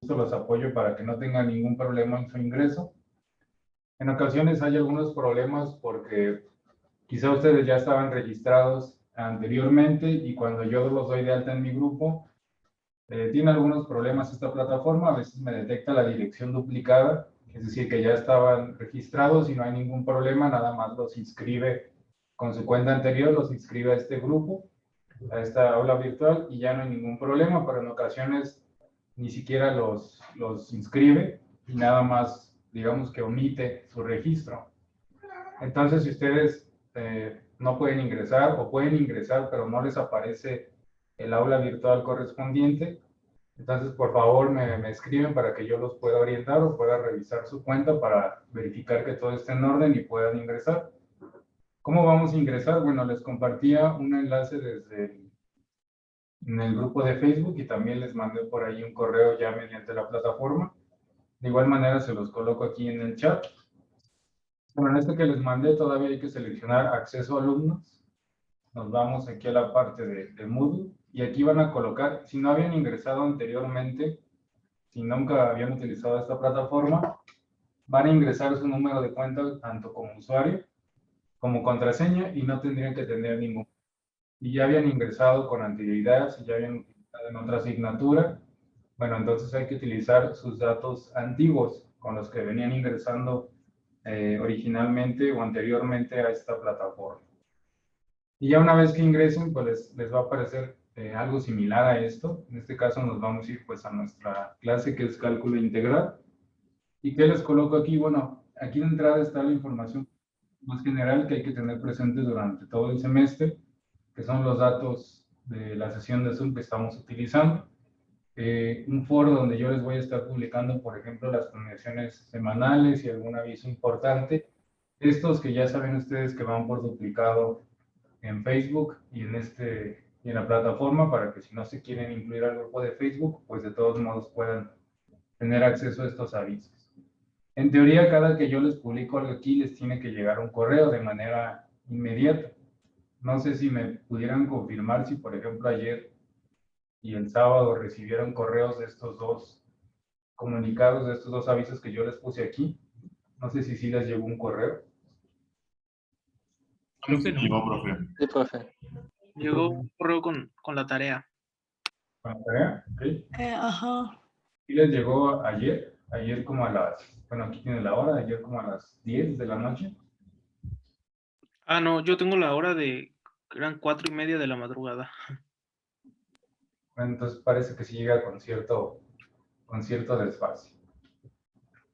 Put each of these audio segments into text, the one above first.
gusto los apoyo para que no tengan ningún problema en su ingreso. En ocasiones hay algunos problemas porque quizá ustedes ya estaban registrados anteriormente y cuando yo los doy de alta en mi grupo, tiene algunos problemas esta plataforma. A veces me detecta la dirección duplicada, es decir, que ya estaban registrados y no hay ningún problema, nada más los inscribe con su cuenta anterior, los inscribe a este grupo, a esta aula virtual y ya no hay ningún problema, pero en ocasiones ni siquiera los inscribe y nada más, digamos que omite su registro. Entonces, si ustedes no pueden ingresar o pueden ingresar, pero no les aparece el aula virtual correspondiente, entonces por favor me escriben para que yo los pueda orientar o pueda revisar su cuenta para verificar que todo esté en orden y puedan ingresar. ¿Cómo vamos a ingresar? Bueno, les compartía un enlace en el grupo de Facebook y también les mandé por ahí un correo ya mediante la plataforma. De igual manera se los coloco aquí en el chat. Bueno, en este que les mandé todavía hay que seleccionar acceso a alumnos. Nos vamos aquí a la parte de Moodle y aquí van a colocar, si no habían ingresado anteriormente, si nunca habían utilizado esta plataforma, van a ingresar su número de cuenta tanto como usuario como contraseña y no tendrían que tener ningún. Y ya habían ingresado con anterioridad, si ya habían utilizado en otra asignatura, bueno, entonces hay que utilizar sus datos antiguos con los que venían ingresando originalmente o anteriormente a esta plataforma. Y ya una vez que ingresen, pues les va a aparecer algo similar a esto. En este caso nos vamos a ir pues a nuestra clase que es cálculo integral. ¿Y qué les coloco aquí? Bueno, aquí de entrada está la información más general que hay que tener presente durante todo el semestre, que son los datos de la sesión de Zoom que estamos utilizando. Un foro donde yo les voy a estar publicando, por ejemplo, las planeaciones semanales y algún aviso importante. Estos que ya saben ustedes que van por duplicado en Facebook y en la plataforma para que si no se quieren incluir al grupo de Facebook, pues de todos modos puedan tener acceso a estos avisos. En teoría, cada que yo les publico algo aquí, les tiene que llegar un correo de manera inmediata. No sé si me pudieran confirmar si, por ejemplo, ayer y el sábado recibieron correos de estos dos comunicados, de estos dos avisos que yo les puse aquí. No sé si sí les llegó un correo. Creo que no. Llegó, profe. Sí, profe. Llegó un correo con la tarea. ¿Con la tarea? Ok. Ajá. Sí les llegó ayer como a las, bueno, aquí tiene la hora, ayer como a las 10 de la noche. Ah, no, yo tengo la hora eran 4:30 de la madrugada. Bueno, entonces parece que sí llega con cierto desfase.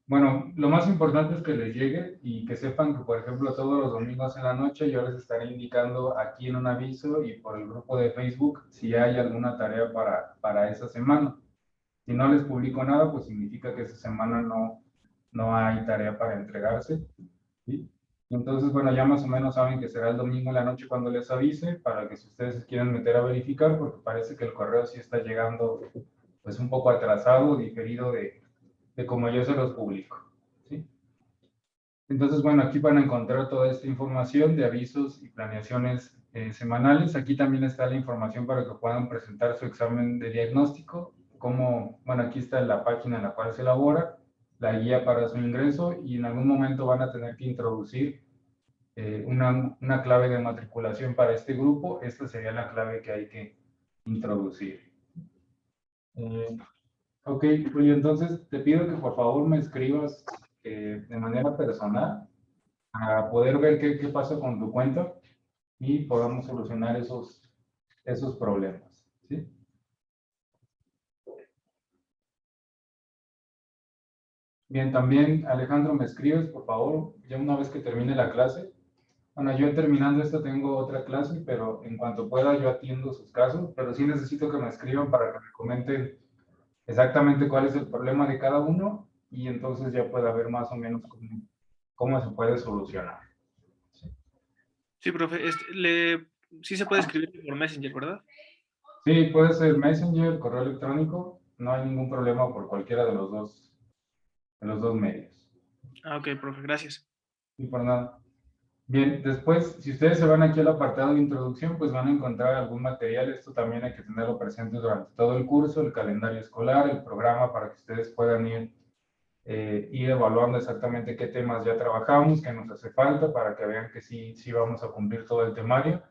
Bueno, lo más importante es que les llegue y que sepan que, por ejemplo, todos los domingos en la noche yo les estaré indicando aquí en un aviso y por el grupo de Facebook si hay alguna tarea para esa semana. Si no les publico nada, pues significa que esa semana no hay tarea para entregarse, ¿sí? Entonces, bueno, ya más o menos saben que será el domingo en la noche cuando les avise, para que si ustedes se quieren meter a verificar, porque parece que el correo sí está llegando pues un poco atrasado, diferido de como yo se los publico, ¿sí? Entonces, bueno, aquí van a encontrar toda esta información de avisos y planeaciones semanales. Aquí también está la información para que puedan presentar su examen de diagnóstico. Bueno, aquí está la página en la cual se elabora, la guía para su ingreso y en algún momento van a tener que introducir una clave de matriculación para este grupo. Esta sería la clave que hay que introducir. Ok, Julio, entonces te pido que por favor me escribas de manera personal para poder ver qué pasa con tu cuenta y podamos solucionar esos problemas, ¿sí? Bien, también Alejandro, me escribes, por favor, ya una vez que termine la clase. Bueno, yo terminando esto tengo otra clase, pero en cuanto pueda yo atiendo sus casos, pero sí necesito que me escriban para que me comenten exactamente cuál es el problema de cada uno y entonces ya pueda ver más o menos cómo se puede solucionar. Sí, profe, sí se puede escribir por Messenger, ¿verdad? Sí, puede ser Messenger, correo electrónico, no hay ningún problema por cualquiera de los dos medios. Ah, ok, profe, gracias. Y por nada. Bien, después, si ustedes se van aquí al apartado de introducción, pues van a encontrar algún material. Esto también hay que tenerlo presente durante todo el curso, el calendario escolar, el programa, para que ustedes puedan ir evaluando exactamente qué temas ya trabajamos, qué nos hace falta, para que vean que sí vamos a cumplir todo el temario.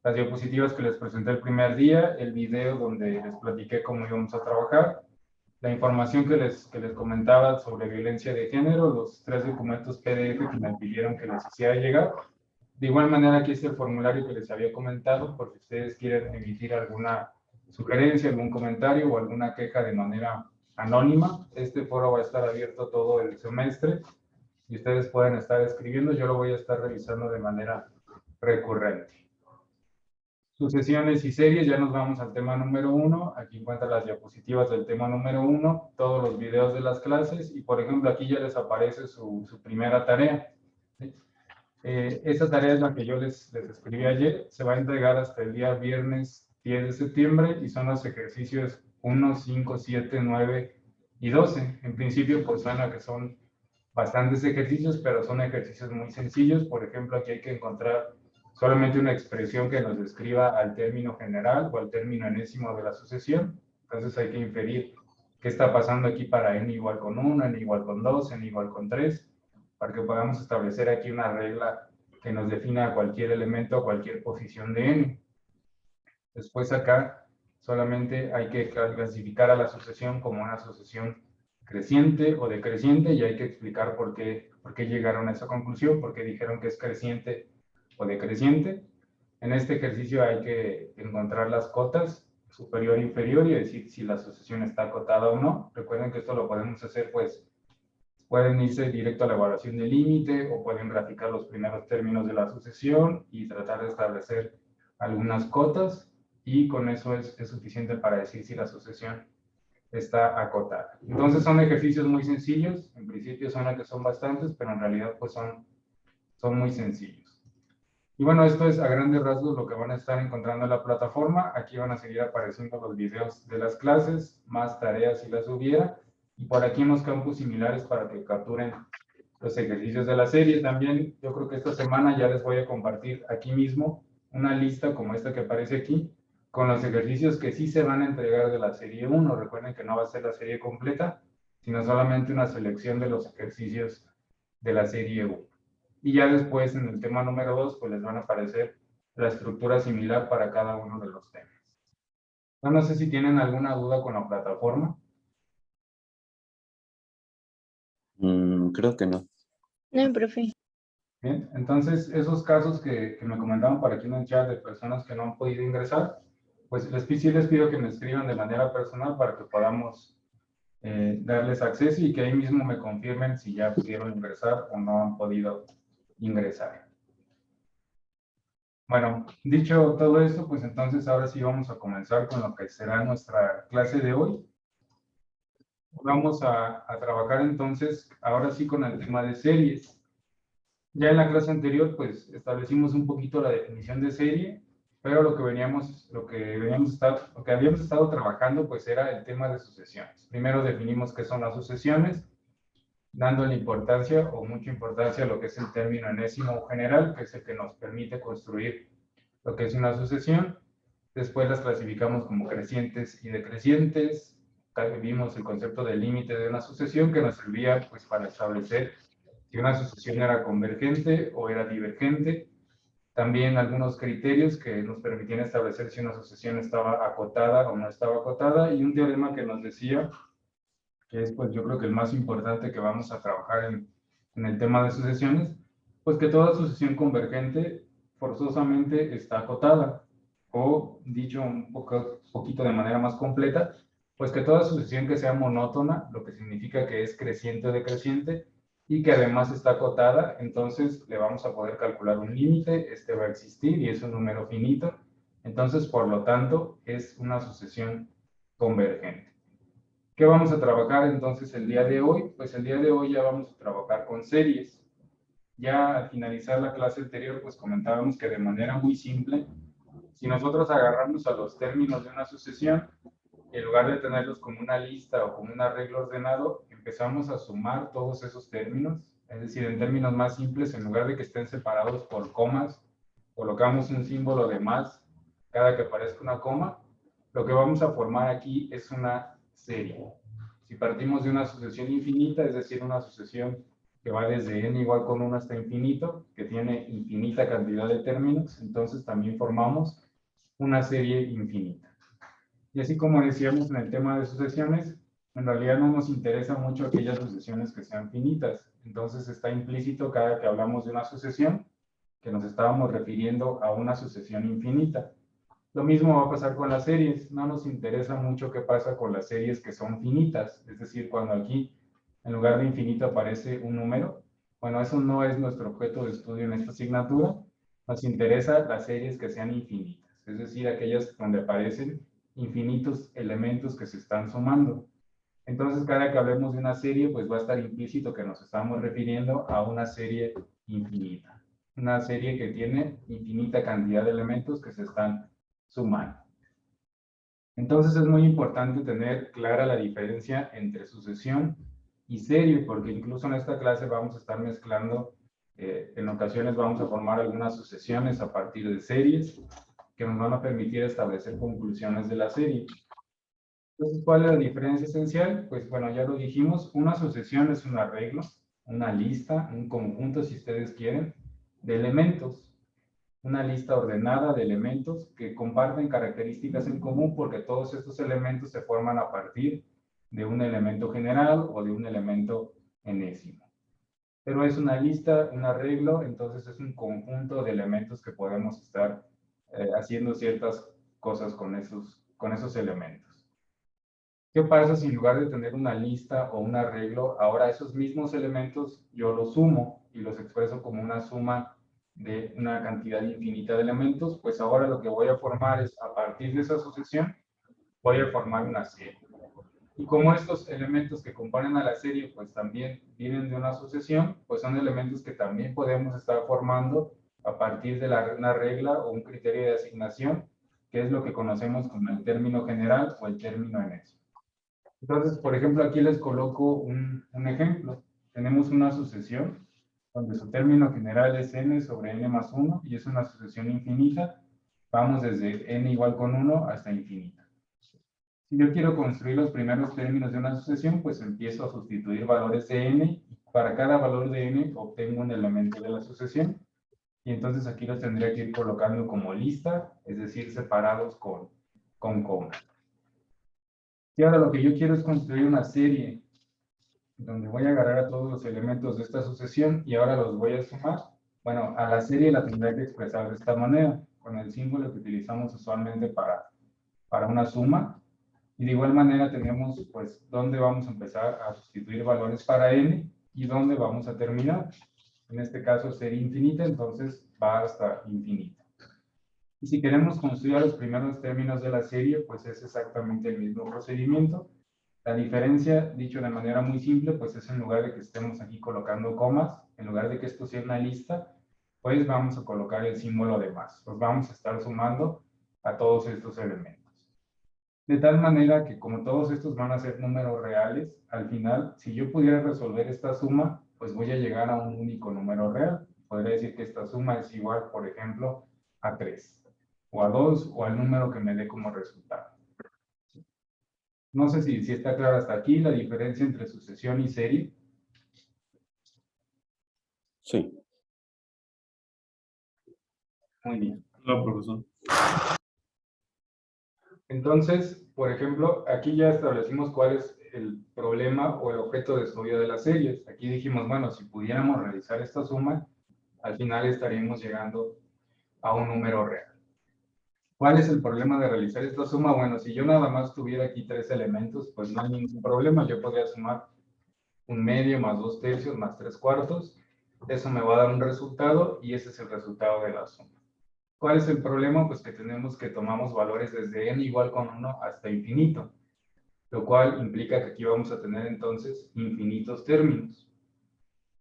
Las diapositivas que les presenté el primer día, el video donde les platiqué cómo íbamos a trabajar, la información que les comentaba sobre violencia de género, los 3 documentos PDF que me pidieron que les hiciera llegar. De igual manera, aquí está el formulario que les había comentado, por si ustedes quieren emitir alguna sugerencia, algún comentario o alguna queja de manera anónima. Este foro va a estar abierto todo el semestre y ustedes pueden estar escribiendo. Yo lo voy a estar revisando de manera recurrente. Sucesiones y series, ya nos vamos al tema número 1. Aquí encuentran las diapositivas del tema número 1, todos los videos de las clases y, por ejemplo, aquí ya les aparece su primera tarea. Esa tarea es la que yo les escribí ayer. Se va a entregar hasta el día viernes 10 de septiembre y son los ejercicios 1, 5, 7, 9 y 12. En principio, pues suena que son bastantes ejercicios, pero son ejercicios muy sencillos. Por ejemplo, aquí hay que encontrar solamente una expresión que nos describa al término general o al término enésimo de la sucesión. Entonces hay que inferir qué está pasando aquí para n igual con 1, n igual con 2, n igual con 3, para que podamos establecer aquí una regla que nos defina cualquier elemento o cualquier posición de n. Después acá solamente hay que clasificar a la sucesión como una sucesión creciente o decreciente y hay que explicar por qué llegaron a esa conclusión, por qué dijeron que es creciente o decreciente. En este ejercicio hay que encontrar las cotas superior e inferior y decir si la sucesión está acotada o no. Recuerden que esto lo podemos hacer, pues, pueden irse directo a la evaluación del límite o pueden graficar los primeros términos de la sucesión y tratar de establecer algunas cotas y con eso es suficiente para decir si la sucesión está acotada. Entonces son ejercicios muy sencillos, en principio suena que son bastantes, pero en realidad pues son muy sencillos. Y bueno, esto es a grandes rasgos lo que van a estar encontrando en la plataforma. Aquí van a seguir apareciendo los videos de las clases, más tareas si las hubiera, y por aquí unos campos similares para que capturen los ejercicios de la serie. También yo creo que esta semana ya les voy a compartir aquí mismo una lista como esta que aparece aquí, con los ejercicios que sí se van a entregar de la serie 1. Recuerden que no va a ser la serie completa, sino solamente una selección de los ejercicios de la serie 1. Y ya después en el tema número 2, pues les van a aparecer la estructura similar para cada uno de los temas. No sé si tienen alguna duda con la plataforma. Creo que no. No, profe. Bien, entonces esos casos que me comentaban por aquí en el chat de personas que no han podido ingresar, pues sí les pido que me escriban de manera personal para que podamos darles acceso y que ahí mismo me confirmen si ya pudieron ingresar o no han podido ingresar. Bueno, dicho todo esto, pues entonces ahora sí vamos a comenzar con lo que será nuestra clase de hoy. Vamos a trabajar entonces, ahora sí con el tema de series. Ya en la clase anterior, pues establecimos un poquito la definición de serie, pero lo que habíamos estado trabajando, pues era el tema de sucesiones. Primero definimos qué son las sucesiones, dándole importancia o mucha importancia a lo que es el término enésimo general, que es el que nos permite construir lo que es una sucesión. Después las clasificamos como crecientes y decrecientes. Vimos el concepto del límite de una sucesión que nos servía pues para establecer si una sucesión era convergente o era divergente. También algunos criterios que nos permitían establecer si una sucesión estaba acotada o no estaba acotada, y un teorema que nos decía, que es pues yo creo que el más importante que vamos a trabajar en el tema de sucesiones, pues que toda sucesión convergente forzosamente está acotada, o dicho un poquito de manera más completa, pues que toda sucesión que sea monótona, lo que significa que es creciente o decreciente, y que además está acotada, entonces le vamos a poder calcular un límite, este va a existir y es un número finito, entonces por lo tanto es una sucesión convergente. ¿Qué vamos a trabajar entonces el día de hoy? Pues el día de hoy ya vamos a trabajar con series. Ya al finalizar la clase anterior, pues comentábamos que de manera muy simple, si nosotros agarramos a los términos de una sucesión, en lugar de tenerlos como una lista o como un arreglo ordenado, empezamos a sumar todos esos términos, Es decir, en términos más simples, en lugar de que estén separados por comas, colocamos un símbolo de más cada que aparezca una coma. Lo que vamos a formar aquí es una serie. Si partimos de una sucesión infinita, es decir, una sucesión que va desde n igual con 1 hasta infinito, que tiene infinita cantidad de términos, entonces también formamos una serie infinita. Y así como decíamos en el tema de sucesiones, en realidad no nos interesa mucho aquellas sucesiones que sean finitas. Entonces está implícito cada que hablamos de una sucesión, que nos estábamos refiriendo a una sucesión infinita. Lo mismo va a pasar con las series. No nos interesa mucho qué pasa con las series que son finitas. Es decir, cuando aquí en lugar de infinito aparece un número. Bueno, eso no es nuestro objeto de estudio en esta asignatura. Nos interesa las series que sean infinitas. Es decir, aquellas donde aparecen infinitos elementos que se están sumando. Entonces, cada que hablemos de una serie, pues va a estar implícito que nos estamos refiriendo a una serie infinita. Una serie que tiene infinita cantidad de elementos que se están sumando. Entonces es muy importante tener clara la diferencia entre sucesión y serie, porque incluso en esta clase vamos a estar mezclando, en ocasiones vamos a formar algunas sucesiones a partir de series que nos van a permitir establecer conclusiones de la serie. Entonces, ¿cuál es la diferencia esencial? Pues bueno, ya lo dijimos, una sucesión es un arreglo, una lista, un conjunto, si ustedes quieren, de elementos. Una lista ordenada de elementos que comparten características en común porque todos estos elementos se forman a partir de un elemento general o de un elemento enésimo. Pero es una lista, un arreglo, entonces es un conjunto de elementos que podemos estar haciendo ciertas cosas con esos elementos. ¿Qué pasa si en lugar de tener una lista o un arreglo, ahora esos mismos elementos yo los sumo y los expreso como una suma de una cantidad infinita de elementos? Pues ahora lo que voy a formar es, a partir de esa sucesión, voy a formar una serie. Y como estos elementos que componen a la serie, pues también vienen de una sucesión, pues son elementos que también podemos estar formando a partir de una regla o un criterio de asignación, que es lo que conocemos como el término general o el término enésimo. Entonces, por ejemplo, aquí les coloco un ejemplo. Tenemos una sucesión donde su término general es n sobre n más 1 y es una sucesión infinita. Vamos desde n igual con 1 hasta infinita. Si yo quiero construir los primeros términos de una sucesión, pues empiezo a sustituir valores de n y para cada valor de n obtengo un elemento de la sucesión. Y entonces aquí los tendría que ir colocando como lista, es decir, separados con coma. Y ahora lo que yo quiero es construir una serie donde voy a agarrar a todos los elementos de esta sucesión y ahora los voy a sumar. Bueno, a la serie la tendré que expresar de esta manera, con el símbolo que utilizamos usualmente para una suma. Y de igual manera tenemos, pues, dónde vamos a empezar a sustituir valores para n y dónde vamos a terminar. En este caso serie infinita, entonces va hasta infinita. Y si queremos construir los primeros términos de la serie, pues es exactamente el mismo procedimiento. La diferencia, dicho de manera muy simple, pues es en lugar de que estemos aquí colocando comas, en lugar de que esto sea una lista, pues vamos a colocar el símbolo de más. Los vamos a estar sumando a todos estos elementos. De tal manera que como todos estos van a ser números reales, al final, si yo pudiera resolver esta suma, pues voy a llegar a un único número real. Podría decir que esta suma es igual, por ejemplo, a 3, o a 2, o al número que me dé como resultado. No sé si está claro hasta aquí la diferencia entre sucesión y serie. Sí. Muy bien. Hola, profesor. Entonces, por ejemplo, aquí ya establecimos cuál es el problema o el objeto de estudio de las series. Aquí dijimos, bueno, si pudiéramos realizar esta suma, al final estaríamos llegando a un número real. ¿Cuál es el problema de realizar esta suma? Bueno, si yo nada más tuviera aquí 3 elementos, pues no hay ningún problema. Yo podría sumar 1/2 más 2/3 más 3/4. Eso me va a dar un resultado y ese es el resultado de la suma. ¿Cuál es el problema? Pues que tenemos que tomamos valores desde n igual con 1 hasta infinito, lo cual implica que aquí vamos a tener entonces infinitos términos.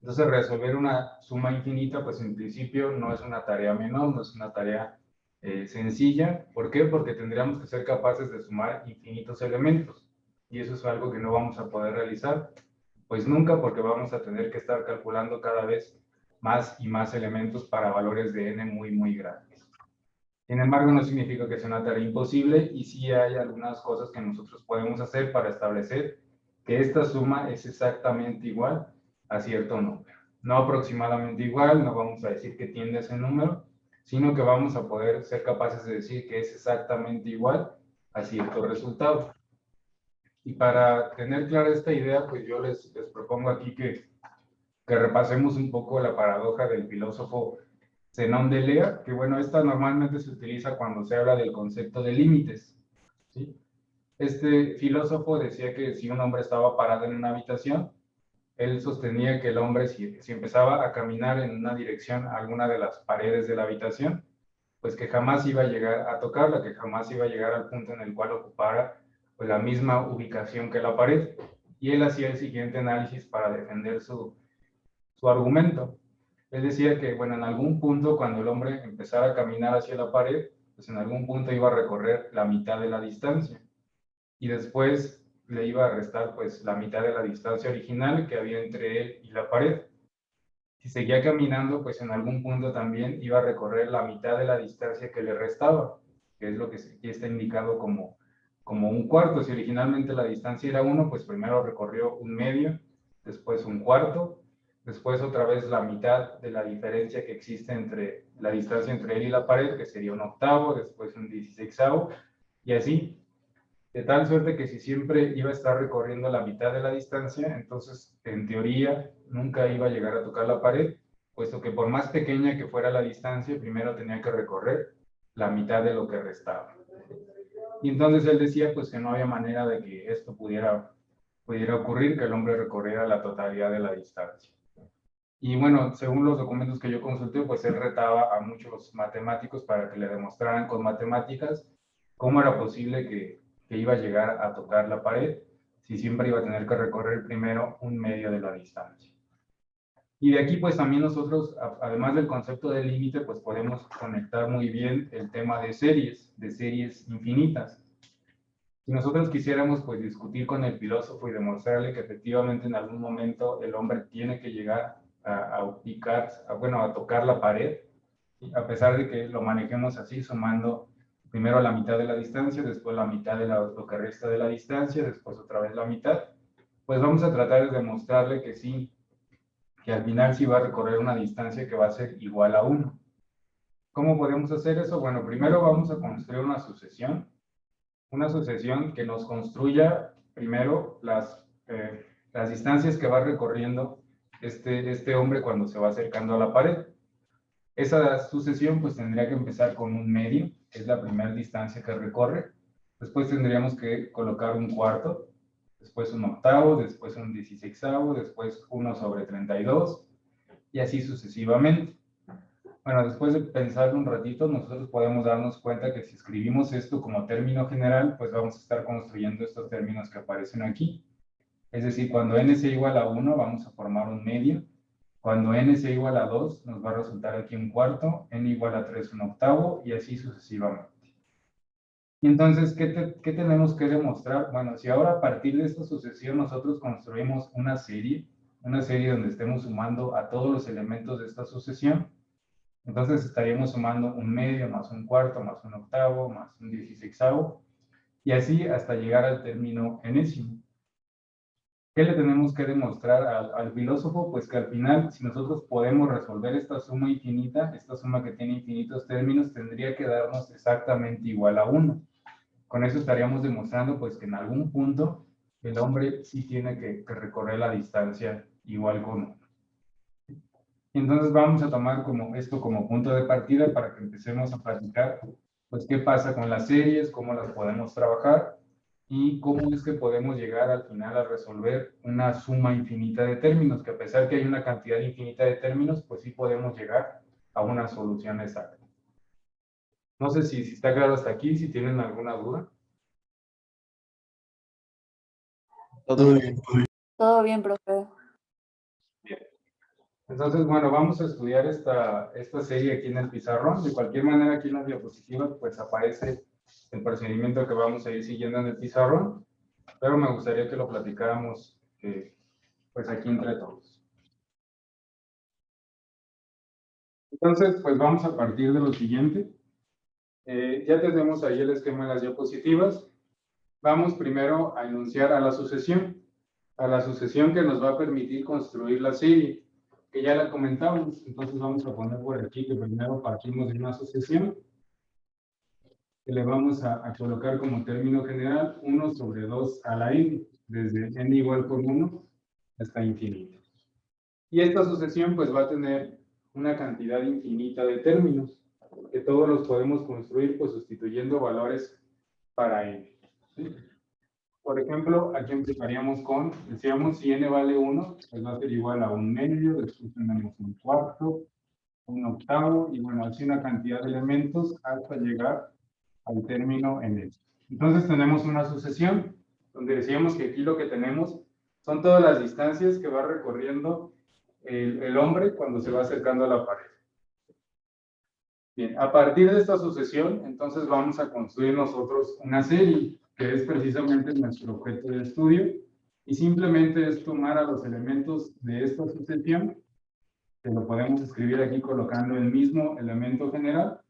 Entonces resolver una suma infinita, pues en principio no es una tarea menor, no es una tarea sencilla. ¿Por qué? Porque tendríamos que ser capaces de sumar infinitos elementos y eso es algo que no vamos a poder realizar Pues nunca, porque vamos a tener que estar calculando cada vez más y más elementos para valores de n muy, muy grandes. Sin embargo, no significa que sea una tarea imposible y sí hay algunas cosas que nosotros podemos hacer para establecer que esta suma es exactamente igual a cierto número. No aproximadamente igual, no vamos a decir que tiende a ese número, sino que vamos a poder ser capaces de decir que es exactamente igual a cierto resultado. Y para tener clara esta idea, pues yo les propongo aquí que repasemos un poco la paradoja del filósofo Zenón de Elea, que bueno, esta normalmente se utiliza cuando se habla del concepto de límites, ¿sí? Este filósofo decía que si un hombre estaba parado en una habitación, él sostenía que el hombre, si empezaba a caminar en una dirección a alguna de las paredes de la habitación, pues que jamás iba a llegar a tocarla, que jamás iba a llegar al punto en el cual ocupara pues, la misma ubicación que la pared. Y él hacía el siguiente análisis para defender su argumento. Él decía que, bueno, en algún punto, cuando el hombre empezara a caminar hacia la pared, pues en algún punto iba a recorrer la mitad de la distancia. Y después le iba a restar, pues, la mitad de la distancia original que había entre él y la pared. Si seguía caminando, pues en algún punto también iba a recorrer la mitad de la distancia que le restaba, que es lo que aquí está indicado como un cuarto. Si originalmente la distancia era 1, pues primero recorrió un medio, después un cuarto, después otra vez la mitad de la diferencia que existe entre la distancia entre él y la pared, que sería un octavo, después un 16avo, y así, de tal suerte que si siempre iba a estar recorriendo la mitad de la distancia, entonces en teoría nunca iba a llegar a tocar la pared, puesto que por más pequeña que fuera la distancia, primero tenía que recorrer la mitad de lo que restaba. Y entonces él decía pues que no había manera de que esto pudiera ocurrir, que el hombre recorriera la totalidad de la distancia. Y bueno, según los documentos que yo consulté, pues él retaba a muchos matemáticos para que le demostraran con matemáticas cómo era posible que iba a llegar a tocar la pared si siempre iba a tener que recorrer primero un medio de la distancia. Y de aquí pues también nosotros, además del concepto de límite, pues podemos conectar muy bien el tema de series infinitas. Si nosotros quisiéramos pues discutir con el filósofo y demostrarle que efectivamente en algún momento el hombre tiene que llegar a tocar la pared, a pesar de que lo manejemos así, sumando primero la mitad de la distancia, después la mitad de lo que resta de la distancia, después otra vez la mitad, pues vamos a tratar de demostrarle que sí, que al final sí va a recorrer una distancia que va a ser igual a 1. ¿Cómo podemos hacer eso? Bueno, primero vamos a construir una sucesión que nos construya primero las distancias que va recorriendo este hombre cuando se va acercando a la pared. Esa sucesión pues tendría que empezar con un medio, que es la primera distancia que recorre. Después tendríamos que colocar un cuarto, después un octavo, después un 16avo, después 1/32 y así sucesivamente. Bueno, después de pensarlo un ratito, nosotros podemos darnos cuenta que si escribimos esto como término general, pues vamos a estar construyendo estos términos que aparecen aquí. Es decir, cuando n sea igual a 1, vamos a formar un medio. Cuando n sea igual a 2, nos va a resultar aquí un cuarto, n igual a 3, un octavo, y así sucesivamente. Y entonces, ¿qué tenemos que demostrar? Bueno, si ahora a partir de esta sucesión nosotros construimos una serie donde estemos sumando a todos los elementos de esta sucesión, entonces estaríamos sumando un medio más un cuarto más un octavo más un 16avo y así hasta llegar al término enésimo. ¿Qué le tenemos que demostrar al filósofo? Pues que al final, si nosotros podemos resolver esta suma infinita, esta suma que tiene infinitos términos, tendría que darnos exactamente igual a 1. Con eso estaríamos demostrando pues que en algún punto el hombre sí tiene que recorrer la distancia igual con 1. Entonces vamos a tomar esto como punto de partida para que empecemos a platicar, pues qué pasa con las series, cómo las podemos trabajar y cómo es que podemos llegar al final a resolver una suma infinita de términos, que a pesar que hay una cantidad infinita de términos, pues sí podemos llegar a una solución exacta. No sé si está claro hasta aquí, si tienen alguna duda. Todo bien. Todo bien, profe. Bien. Entonces, bueno, vamos a estudiar esta serie aquí en el pizarrón. De cualquier manera, aquí en las diapositivas, pues aparece el procedimiento que vamos a ir siguiendo en el pizarrón, pero me gustaría que lo platicáramos pues aquí entre todos. Entonces, pues vamos a partir de lo siguiente. Ya tenemos ahí el esquema en las diapositivas. Vamos primero a enunciar a la sucesión que nos va a permitir construir la serie, que ya la comentamos. Entonces vamos a poner por aquí que primero partimos de una sucesión, que le vamos a colocar como término general 1 sobre 2 a la n, desde n igual por 1 hasta infinito. Y esta sucesión pues va a tener una cantidad infinita de términos, que todos los podemos construir pues sustituyendo valores para n. ¿Sí? Por ejemplo, aquí empezaríamos con, decíamos, si n vale 1, pues va a ser igual a 1/2, después tenemos 1/4, 1/8, y bueno, así una cantidad de elementos hasta llegar al término n. Entonces tenemos una sucesión, donde decíamos que aquí lo que tenemos son todas las distancias que va recorriendo el hombre cuando se va acercando a la pared. Bien, a partir de esta sucesión, entonces vamos a construir nosotros una serie, que es precisamente nuestro objeto de estudio, y simplemente es tomar a los elementos de esta sucesión, que lo podemos escribir aquí colocando el mismo elemento general,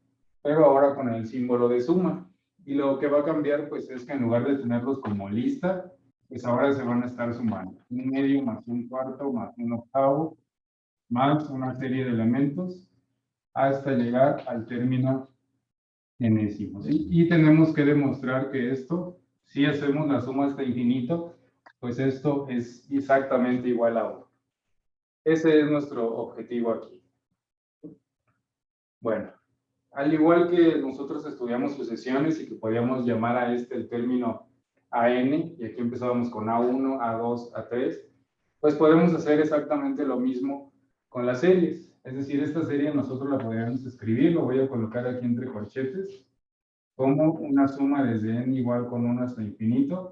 pero ahora con el símbolo de suma. Y lo que va a cambiar, pues, es que en lugar de tenerlos como lista, pues ahora se van a estar sumando 1/2 más 1/4 más 1/8, más una serie de elementos, hasta llegar al término enésimo, ¿sí? Y tenemos que demostrar que esto, si hacemos la suma hasta infinito, pues esto es exactamente igual a 1. Ese es nuestro objetivo aquí. Bueno, al igual que nosotros estudiamos sucesiones y que podíamos llamar a este el término AN, y aquí empezábamos con A1, A2, A3, pues podemos hacer exactamente lo mismo con las series. Es decir, esta serie nosotros la podríamos escribir, lo voy a colocar aquí entre corchetes, como una suma desde n igual con 1 hasta infinito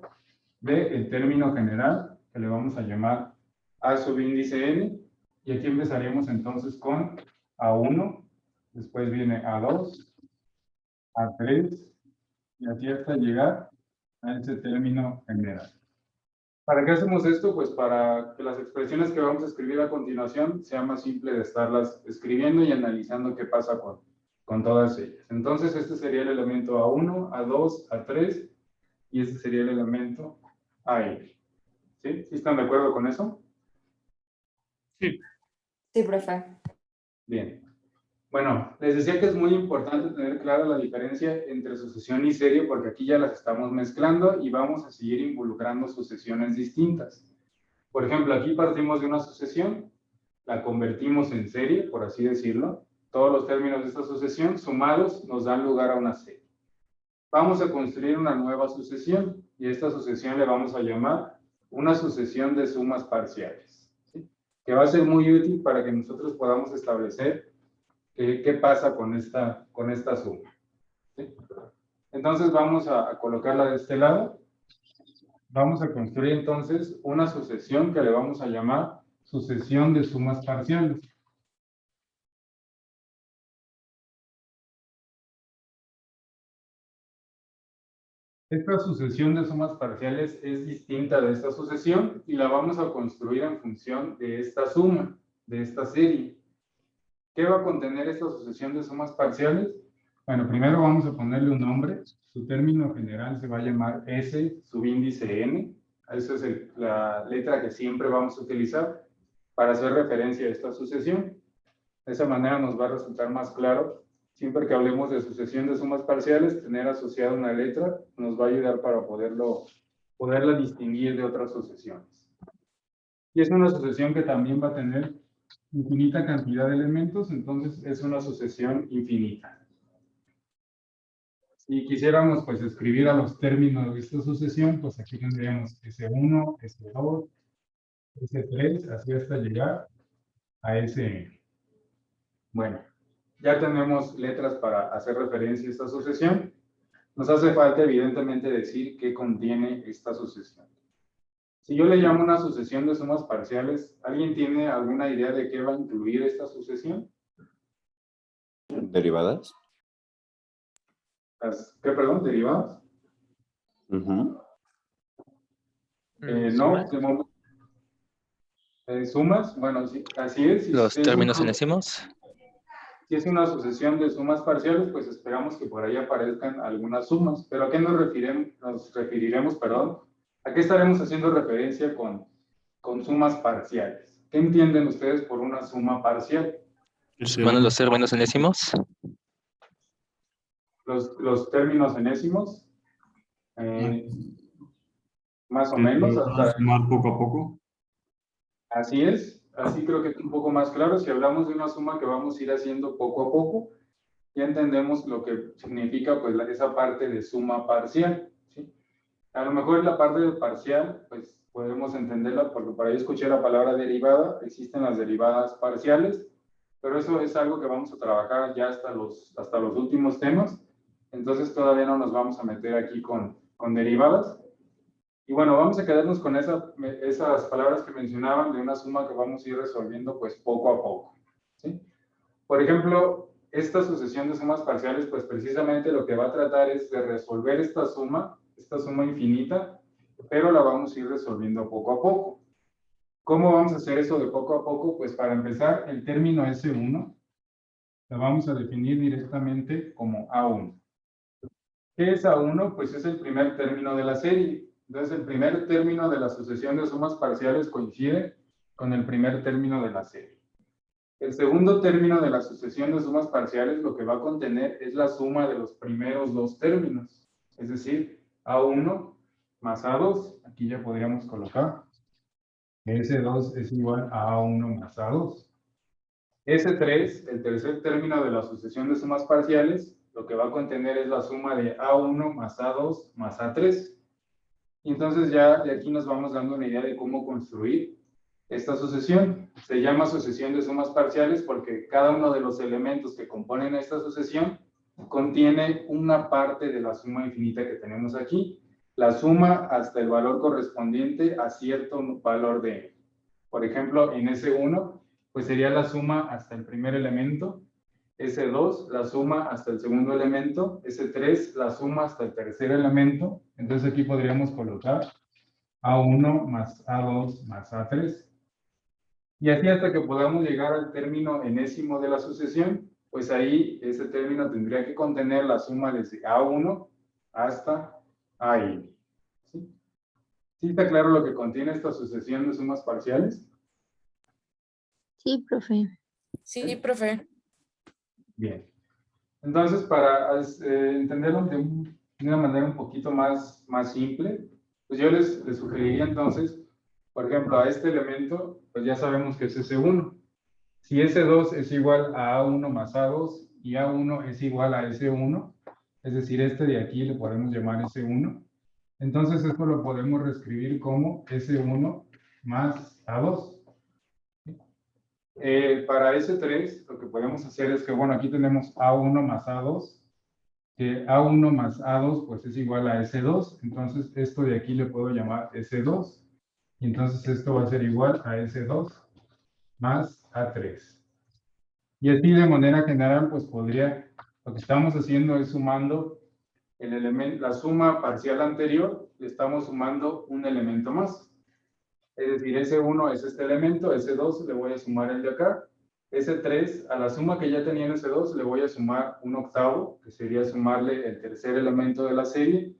de el término general, que le vamos a llamar a subíndice n, y aquí empezaríamos entonces con A1, después viene A2, A3, y así hasta llegar a ese término general. ¿Para qué hacemos esto? Pues para que las expresiones que vamos a escribir a continuación sea más simple de estarlas escribiendo y analizando qué pasa con todas ellas. Entonces, este sería el elemento A1, A2, A3, y este sería el elemento AN. ¿Sí? ¿Sí están de acuerdo con eso? Sí. Sí, profe. Bien. Bueno, les decía que es muy importante tener clara la diferencia entre sucesión y serie, porque aquí ya las estamos mezclando y vamos a seguir involucrando sucesiones distintas. Por ejemplo, aquí partimos de una sucesión, la convertimos en serie, por así decirlo. Todos los términos de esta sucesión sumados nos dan lugar a una serie. Vamos a construir una nueva sucesión, y esta sucesión le vamos a llamar una sucesión de sumas parciales, ¿sí? Que va a ser muy útil para que nosotros podamos establecer qué pasa con esta suma, ¿sí? Entonces vamos a colocarla de este lado. Vamos a construir entonces una sucesión que le vamos a llamar sucesión de sumas parciales. Esta sucesión de sumas parciales es distinta de esta sucesión y la vamos a construir en función de esta suma, de esta serie. ¿Qué va a contener esta sucesión de sumas parciales? Bueno, primero vamos a ponerle un nombre. Su término general se va a llamar S subíndice n. Esa es la letra que siempre vamos a utilizar para hacer referencia a esta sucesión. De esa manera nos va a resultar más claro, siempre que hablemos de sucesión de sumas parciales, tener asociada una letra nos va a ayudar para poderla distinguir de otras sucesiones. Y es una sucesión que también va a tener infinita cantidad de elementos, entonces es una sucesión infinita. Si quisiéramos pues escribir a los términos de esta sucesión, pues aquí tendríamos S1, S2, S3, así hasta llegar a Sn. Bueno, ya tenemos letras para hacer referencia a esta sucesión. Nos hace falta evidentemente decir qué contiene esta sucesión. Si yo le llamo una sucesión de sumas parciales, ¿alguien tiene alguna idea de qué va a incluir esta sucesión? ¿Derivadas? ¿Qué, perdón? ¿Derivadas? No, ¿Sumas? Sumas, bueno, sí, así es. Los Si es términos una, enésimos. si es una sucesión de sumas parciales, pues esperamos que por ahí aparezcan algunas sumas. ¿Pero a qué nos referiremos, perdón? ¿A qué estaremos haciendo referencia con sumas parciales? ¿Qué entienden ustedes por una suma parcial? Bueno, los términos enésimos. Los términos enésimos, eh, más o Que menos, lo van a hasta sumar poco a poco. así es. Así creo que es un poco más claro. Si hablamos de una suma que vamos a ir haciendo poco a poco, ya entendemos lo que significa pues esa parte de suma parcial, ¿sí? A lo mejor la parte de parcial, pues podemos entenderla porque por ahí escuché la palabra derivada, existen las derivadas parciales, pero eso es algo que vamos a trabajar ya hasta los últimos temas, entonces todavía no nos vamos a meter aquí con derivadas. Y bueno, vamos a quedarnos con esas palabras que mencionaban de una suma que vamos a ir resolviendo pues poco a poco, ¿sí? Por ejemplo, esta sucesión de sumas parciales, pues precisamente lo que va a tratar es de resolver esta suma infinita, pero la vamos a ir resolviendo poco a poco. ¿Cómo vamos a hacer eso de poco a poco? Pues para empezar, el término S1 lo vamos a definir directamente como A1. ¿Qué es A1? Pues es el primer término de la serie. Entonces, el primer término de la sucesión de sumas parciales coincide con el primer término de la serie. El segundo término de la sucesión de sumas parciales lo que va a contener es la suma de los primeros dos términos. Es decir, A1 más A2. Aquí ya podríamos colocar que S2 es igual a A1 más A2. S3, el tercer término de la sucesión de sumas parciales, lo que va a contener es la suma de A1 más A2 más A3. Y entonces ya de aquí nos vamos dando una idea de cómo construir esta sucesión. Se llama sucesión de sumas parciales porque cada uno de los elementos que componen esta sucesión contiene una parte de la suma infinita que tenemos aquí. La suma hasta el valor correspondiente a cierto valor de n. Por ejemplo, en S1, pues sería la suma hasta el primer elemento. S2, la suma hasta el segundo elemento. S3, la suma hasta el tercer elemento. Entonces aquí podríamos colocar A1 más A2 más A3. Y así hasta que podamos llegar al término enésimo de la sucesión, pues ahí ese término tendría que contener la suma desde A1 hasta AN. ¿Sí? ¿Sí está claro lo que contiene esta sucesión de sumas parciales? Sí, profe. Sí, profe. Bien. Entonces, para entenderlo de una manera un poquito más simple, pues yo les sugeriría entonces, por ejemplo, a este elemento, pues ya sabemos que es S1. Si S2 es igual a A1 más A2 y A1 es igual a S1, es decir, este de aquí le podemos llamar S1, entonces esto lo podemos reescribir como S1 más A2. Para S3, lo que podemos hacer es que, bueno, aquí tenemos A1 más A2, que A1 más A2 pues es igual a S2, entonces esto de aquí le puedo llamar S2, y entonces esto va a ser igual a S2 más A3. Y así de manera general, pues lo que estamos haciendo es sumando el elemento, la suma parcial anterior, le estamos sumando un elemento más. Es decir, S1 es este elemento, S2 le voy a sumar el de acá, S3 a la suma que ya tenía en S2 le voy a sumar un octavo, que sería sumarle el tercer elemento de la serie,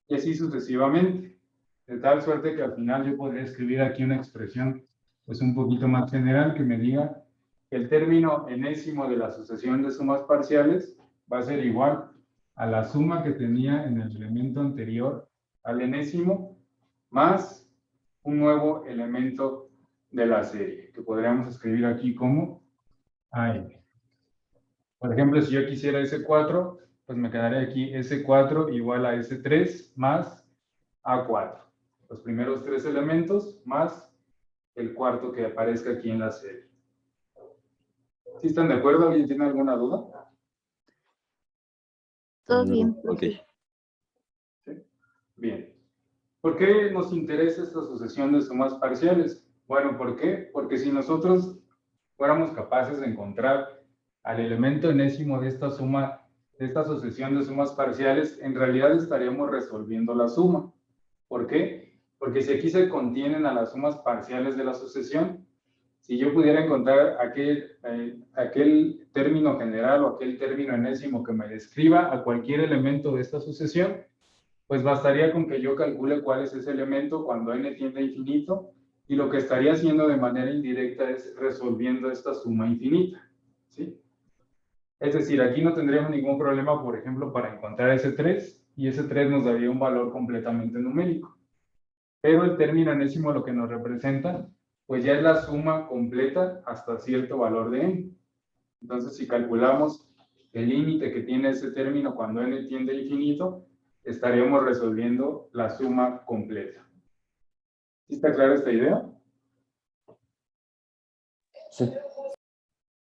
y así sucesivamente. De tal suerte que al final yo podría escribir aquí una expresión pues un poquito más general que me diga que el término enésimo de la sucesión de sumas parciales va a ser igual a la suma que tenía en el elemento anterior al enésimo más un nuevo elemento de la serie, que podríamos escribir aquí como AN. Por ejemplo, si yo quisiera S4, pues me quedaría aquí S4 igual a S3 más A4. Los primeros tres elementos más el cuarto que aparezca aquí en la serie. ¿Sí están de acuerdo? ¿Alguien tiene alguna duda? Todo bien, Ok. profe. ¿Sí? Bien. ¿Por qué nos interesa esta sucesión de sumas parciales? Bueno, ¿por qué? Porque si nosotros fuéramos capaces de encontrar al elemento enésimo de esta suma, de esta sucesión de sumas parciales, en realidad estaríamos resolviendo la suma. ¿Por qué? Porque si aquí se contienen a las sumas parciales de la sucesión, si yo pudiera encontrar aquel término general o aquel término enésimo que me describa a cualquier elemento de esta sucesión, pues bastaría con que yo calcule cuál es ese elemento cuando n tiende a infinito, y lo que estaría haciendo de manera indirecta es resolviendo esta suma infinita, ¿sí? Es decir, aquí no tendríamos ningún problema, por ejemplo, para encontrar ese 3, y ese 3 nos daría un valor completamente numérico. Pero el término enésimo lo que nos representa, pues ya es la suma completa hasta cierto valor de n. Entonces, si calculamos el límite que tiene ese término cuando n tiende a infinito, estaríamos resolviendo la suma completa. ¿Sí está clara esta idea? Sí.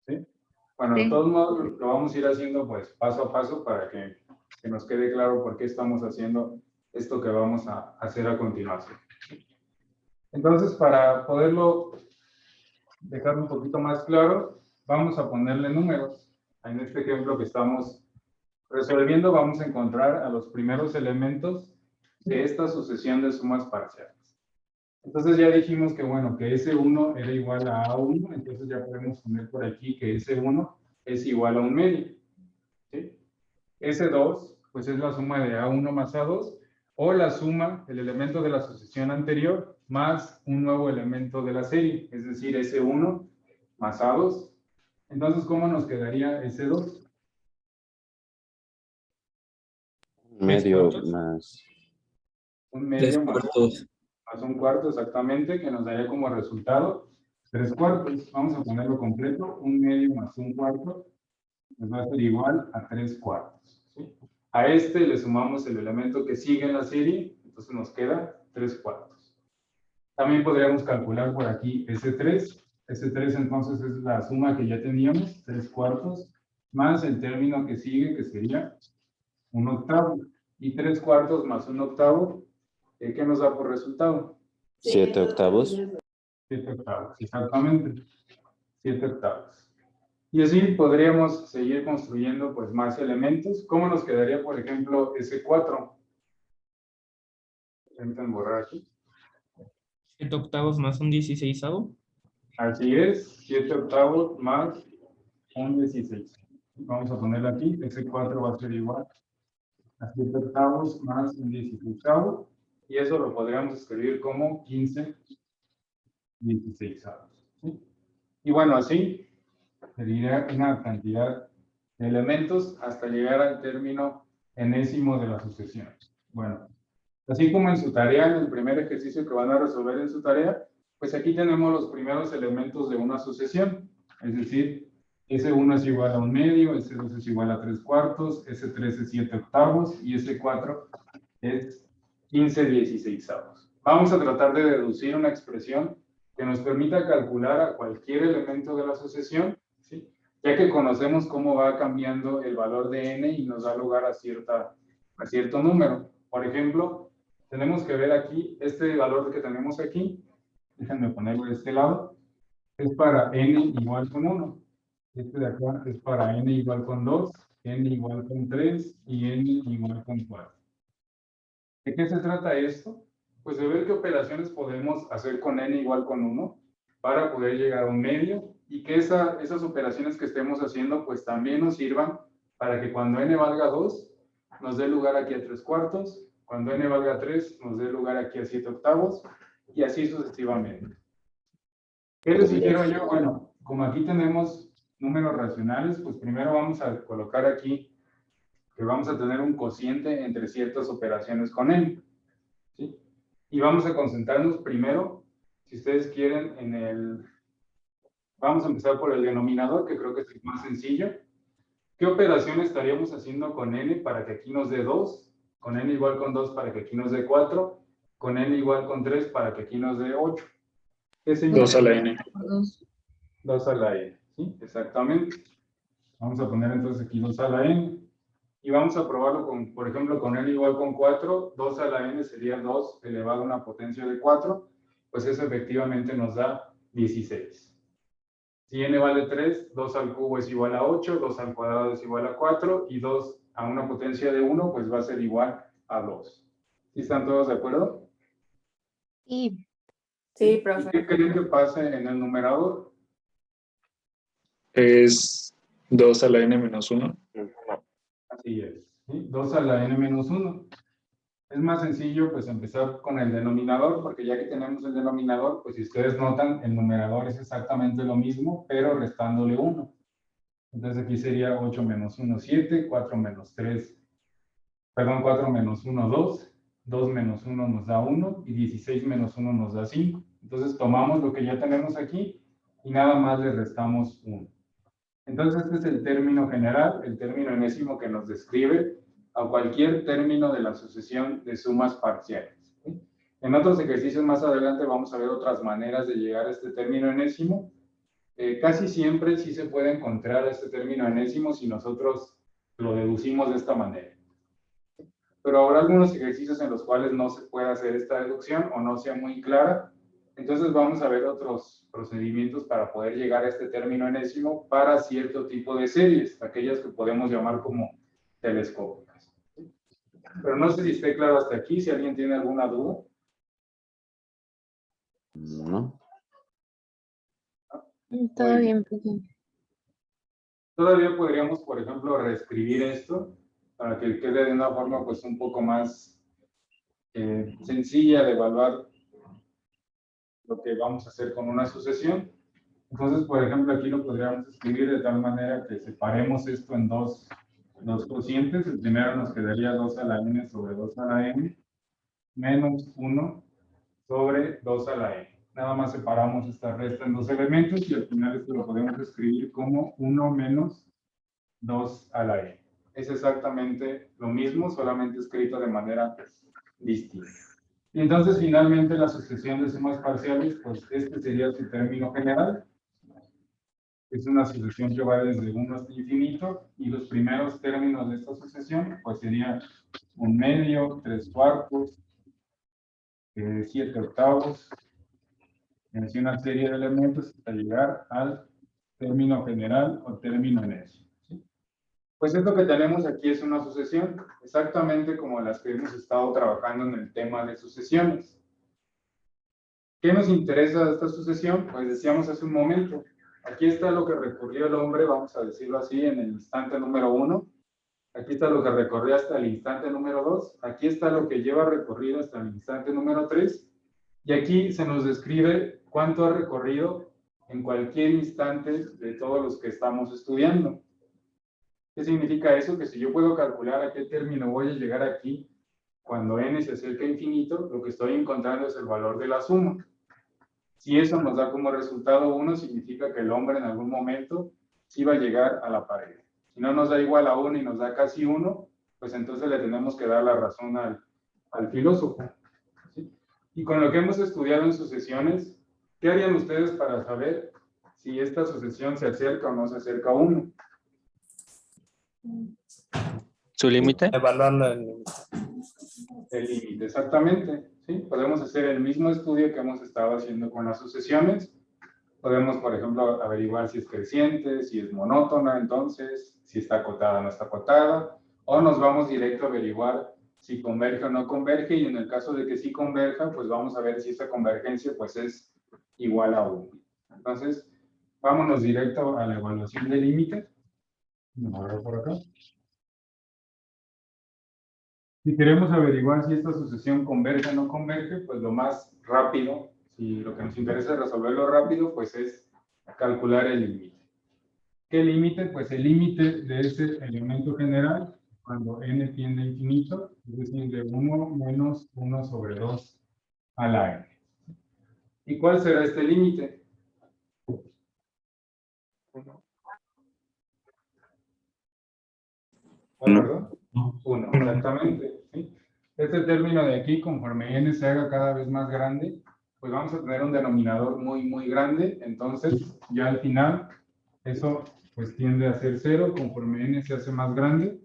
¿Sí? Bueno, de Sí. todos modos, lo vamos a ir haciendo pues paso a paso para que nos quede claro por qué estamos haciendo esto que vamos a hacer a continuación. Entonces, para poderlo dejar un poquito más claro, vamos a ponerle números. En este ejemplo que estamos resolviendo, vamos a encontrar a los primeros elementos de esta sucesión de sumas parciales. Entonces ya dijimos que, bueno, que S1 era igual a A1, entonces ya podemos poner por aquí que S1 es igual a un medio, ¿sí? S2, pues es la suma de A1 más A2, o la suma, el elemento de la sucesión anterior, más un nuevo elemento de la serie, es decir, S1 más A2. Entonces, ¿cómo nos quedaría S2? Medio más. Un medio más cuartos. un cuarto, exactamente, que nos daría como resultado 3 cuartos. Vamos a ponerlo completo, un medio más un cuarto, nos va a ser igual a 3 cuartos, ¿sí? A este le sumamos el elemento que sigue en la serie, entonces nos queda 3 cuartos. También podríamos calcular por aquí S3. S3 entonces es la suma que ya teníamos, 3 cuartos, más el término que sigue, que sería un octavo. Y 3 cuartos más un octavo, ¿qué nos da por resultado? 7 octavos. 7 octavos, exactamente. 7 octavos. Y así podríamos seguir construyendo pues más elementos. ¿Cómo nos quedaría, por ejemplo, ese 4? Permítanme borrar aquí. 7 octavos más un 16avo. Así es, 7 octavos más un 16. Vamos a ponerlo aquí. Ese 4 va a ser igual a 7 octavos más un 16avo. Y eso lo podríamos escribir como 15 16avos, ¿sí? Y bueno, así sería una cantidad de elementos hasta llegar al término enésimo de la sucesión. Bueno, así como en su tarea, en el primer ejercicio que van a resolver en su tarea, pues aquí tenemos los primeros elementos de una sucesión. Es decir, S1 es igual a un medio, S2 es igual a 3 cuartos, S3 es 7 octavos y S4 es 15 16avos. Vamos a tratar de deducir una expresión que nos permita calcular a cualquier elemento de la sucesión, ¿sí? Ya que conocemos cómo va cambiando el valor de n y nos da lugar a cierto número. Por ejemplo, tenemos que ver aquí, este valor que tenemos aquí, déjenme ponerlo de este lado, es para n igual con 1. Este de acá es para n igual con 2, n igual con 3 y n igual con 4. ¿De qué se trata esto? Pues de ver qué operaciones podemos hacer con n igual con 1 para poder llegar a un medio y que esas operaciones que estemos haciendo pues también nos sirvan para que cuando n valga 2 nos dé lugar aquí a 3 cuartos, cuando n valga 3 nos dé lugar aquí a 7 octavos y así sucesivamente. ¿Qué les sugiero yo? Bueno, como aquí tenemos números racionales, pues primero vamos a colocar aquí que vamos a tener un cociente entre ciertas operaciones con n, ¿sí? Y vamos a concentrarnos primero, si ustedes quieren, vamos a empezar por el denominador, que creo que es el más sencillo. ¿Qué operación estaríamos haciendo con n para que aquí nos dé 2? Con n igual con 2 para que aquí nos dé 4, con n igual con 3 para que aquí nos dé 8. ¿Qué señal? 2 a la n. 2 a la n, ¿sí? Exactamente. Vamos a poner entonces aquí 2 a la n. Y vamos a probarlo con, por ejemplo, con n igual con 4, 2 a la n sería 2 elevado a una potencia de 4, pues eso efectivamente nos da 16. Si n vale 3, 2 al cubo es igual a 8, 2 al cuadrado es igual a 4, y 2 a una potencia de 1, pues va a ser igual a 2. ¿Sí están todos de acuerdo? Sí, Sí, ¿Y profe. qué creen que pase en el numerador? Es 2 a la n menos 1. Así es, ¿sí? 2 a la n menos 1. Es más sencillo pues empezar con el denominador, porque ya que tenemos el denominador, pues si ustedes notan, el numerador es exactamente lo mismo, pero restándole 1. Entonces aquí sería 8 menos 1, 7, 4 menos 3, perdón, 4 menos 1, 2, 2 menos 1 nos da 1 y 16 menos 1 nos da 5. Entonces tomamos lo que ya tenemos aquí y nada más le restamos 1. Entonces este es el término general, el término enésimo que nos describe a cualquier término de la sucesión de sumas parciales. ¿Sí? En otros ejercicios más adelante vamos a ver otras maneras de llegar a este término enésimo. Casi siempre sí se puede encontrar este término enésimo si nosotros lo deducimos de esta manera. Pero habrá algunos ejercicios en los cuales no se puede hacer esta deducción o no sea muy clara. Entonces vamos a ver otros procedimientos para poder llegar a este término enésimo para cierto tipo de series, aquellas que podemos llamar como telescópicas. Pero no sé si esté claro hasta aquí, si alguien tiene alguna duda. No. todo bien, profe. Todavía podríamos, por ejemplo, reescribir esto para que quede de una forma pues un poco más sencilla de evaluar lo que vamos a hacer con una sucesión. Entonces, por ejemplo, aquí lo podríamos escribir de tal manera que separemos esto en dos cocientes. El primero nos quedaría 2 a la n sobre 2 a la n menos 1 sobre 2 a la n. Nada más separamos esta resta en dos elementos y al final esto lo podemos escribir como 1 menos 2 a la n. Es exactamente lo mismo, solamente escrito de manera distinta. Y entonces finalmente la sucesión de sumas parciales, pues este sería su término general. Es una sucesión que va desde 1 hasta infinito y los primeros términos de esta sucesión pues serían 1/2, 3/4, 7/8, y así una serie de elementos hasta llegar al término general o término enésimo. ¿Sí? Pues esto que tenemos aquí es una sucesión, exactamente como las que hemos estado trabajando en el tema de sucesiones. ¿Qué nos interesa de esta sucesión? Pues decíamos hace un momento, aquí está lo que recorrió el hombre, vamos a decirlo así, en el instante número 1. Aquí está lo que recorrió hasta el instante número 2. Aquí está lo que lleva recorrido hasta el instante número 3. Y aquí se nos describe cuánto ha recorrido en cualquier instante de todos los que estamos estudiando. ¿Qué significa eso? Que si yo puedo calcular a qué término voy a llegar aquí cuando n se acerca a infinito, lo que estoy encontrando es el valor de la suma. Si eso nos da como resultado 1, significa que el hombre en algún momento sí va a llegar a la pared. Si no nos da igual a 1 y nos da casi 1, pues entonces le tenemos que dar la razón al filósofo. ¿Sí? Y con lo que hemos estudiado en sucesiones, ¿qué harían ustedes para saber si esta sucesión se acerca o no se acerca a 1? ¿Su límite? Evaluarla. El límite, exactamente. ¿Sí? Podemos hacer el mismo estudio que hemos estado haciendo con las sucesiones. Podemos, por ejemplo, averiguar si es creciente, si es monótona, entonces, si está acotada o no está acotada, o nos vamos directo a averiguar si converge o no converge, y en el caso de que sí converja, pues vamos a ver si esa convergencia pues es igual a 1. Entonces, vámonos directo a la evaluación del límite. Vamos a ver por acá. Si queremos averiguar si esta sucesión converge o no converge, pues lo más rápido, si lo que nos interesa es resolverlo rápido, pues es calcular el límite. ¿Qué límite? Pues el límite de ese elemento general, cuando n tiende a infinito, es decir, de 1 menos 1 sobre 2 a la n. ¿Y cuál será este límite? 1, exactamente. ¿Sí? Este término de aquí, conforme n se haga cada vez más grande, pues vamos a tener un denominador muy, muy grande. Entonces, ya al final, eso pues tiende a ser 0. Conforme n se hace más grande,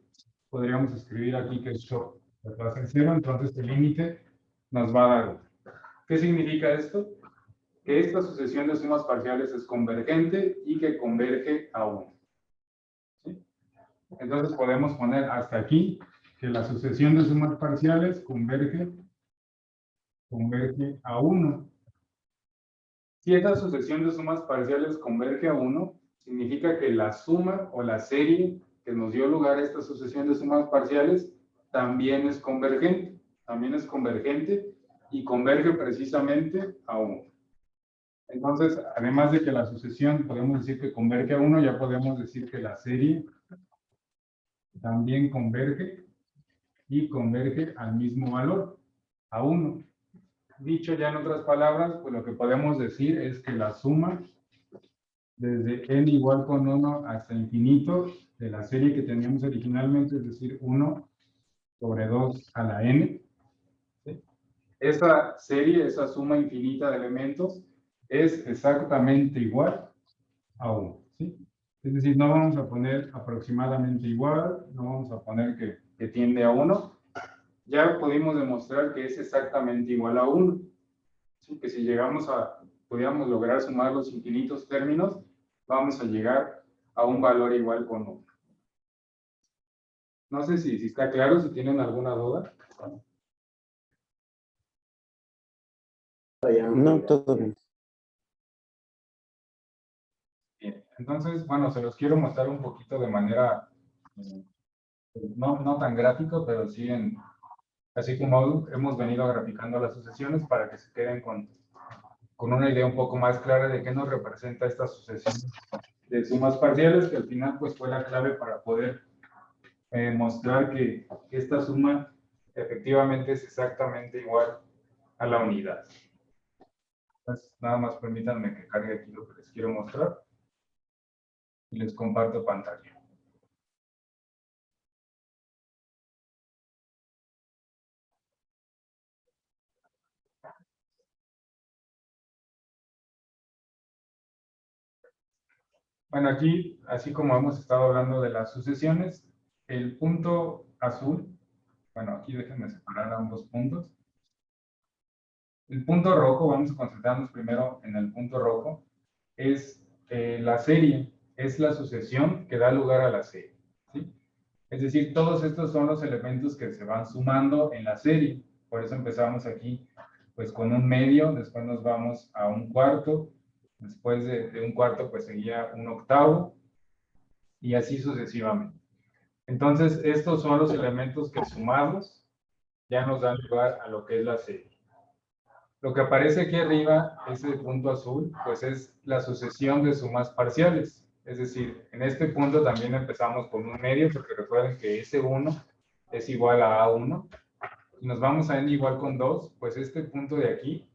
podríamos escribir aquí que esto va a ser 0. Entonces, el límite nos va a dar 1. ¿Qué significa esto? Que esta sucesión de sumas parciales es convergente y que converge a 1. ¿Sí? Entonces podemos poner hasta aquí que la sucesión de sumas parciales converge converge a 1. Si esta sucesión de sumas parciales converge a 1, significa que la suma o la serie que nos dio lugar a esta sucesión de sumas parciales también es convergente. También es convergente y converge precisamente a 1. Entonces, además de que la sucesión podemos decir que converge a 1, ya podemos decir que la serie también converge y converge al mismo valor, a 1. Dicho ya en otras palabras, pues lo que podemos decir es que la suma desde n igual con 1 hasta infinito de la serie que teníamos originalmente, es decir, 1 sobre 2 a la n, ¿sí? Esa serie, esa suma infinita de elementos, es exactamente igual a 1, ¿sí? Es decir, no vamos a poner aproximadamente igual, no vamos a poner que tiende a 1. Ya pudimos demostrar que es exactamente igual a 1. ¿Sí? Que si llegamos pudiéramos lograr sumar los infinitos términos, vamos a llegar a un valor igual con 1. No sé si está claro, si tienen alguna duda. No, todo bien. Bien, entonces, bueno, se los quiero mostrar un poquito de manera, no tan gráfico, pero sí así como hemos venido graficando las sucesiones para que se queden con una idea un poco más clara de qué nos representa esta sucesión de sumas parciales, que al final pues fue la clave para poder mostrar que esta suma efectivamente es exactamente igual a la unidad. Entonces, nada más permítanme que cargue aquí lo que les quiero mostrar y les comparto pantalla. Bueno, aquí, así como hemos estado hablando de las sucesiones, el punto azul, bueno, aquí déjenme separar ambos puntos. El punto rojo, vamos a concentrarnos primero en el punto rojo, es la serie, es la sucesión que da lugar a la serie, ¿sí? Es decir, todos estos son los elementos que se van sumando en la serie. Por eso empezamos aquí, pues con un medio, después nos vamos a un cuarto, después de un cuarto, pues seguía un octavo, y así sucesivamente. Entonces, estos son los elementos que sumados ya nos dan lugar a lo que es la serie. Lo que aparece aquí arriba, ese punto azul, pues es la sucesión de sumas parciales. Es decir, en este punto también empezamos con un medio, porque recuerden que S1 es igual a A1. Si nos vamos a n igual con 2, pues este punto de aquí,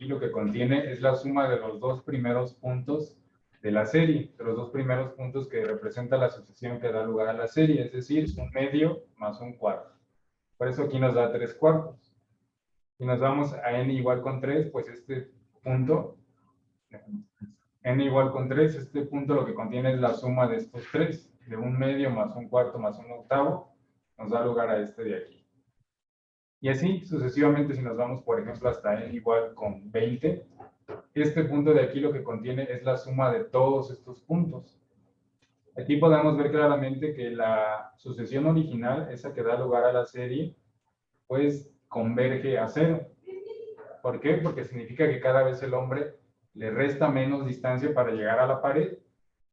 lo que contiene es la suma de los dos primeros puntos de la serie, de los dos primeros puntos que representa la sucesión que da lugar a la serie, es decir, un medio más un cuarto. Por eso aquí nos da 3 cuartos. Si nos vamos a n igual con 3, pues este punto, n igual con 3, este punto lo que contiene es la suma de estos 3, de un medio más un cuarto más un octavo, nos da lugar a este de aquí. Y así sucesivamente, si nos vamos, por ejemplo, hasta n igual con 20, este punto de aquí lo que contiene es la suma de todos estos puntos. Aquí podemos ver claramente que la sucesión original, esa que da lugar a la serie, pues converge a 0. ¿Por qué? Porque significa que cada vez el hombre le resta menos distancia para llegar a la pared,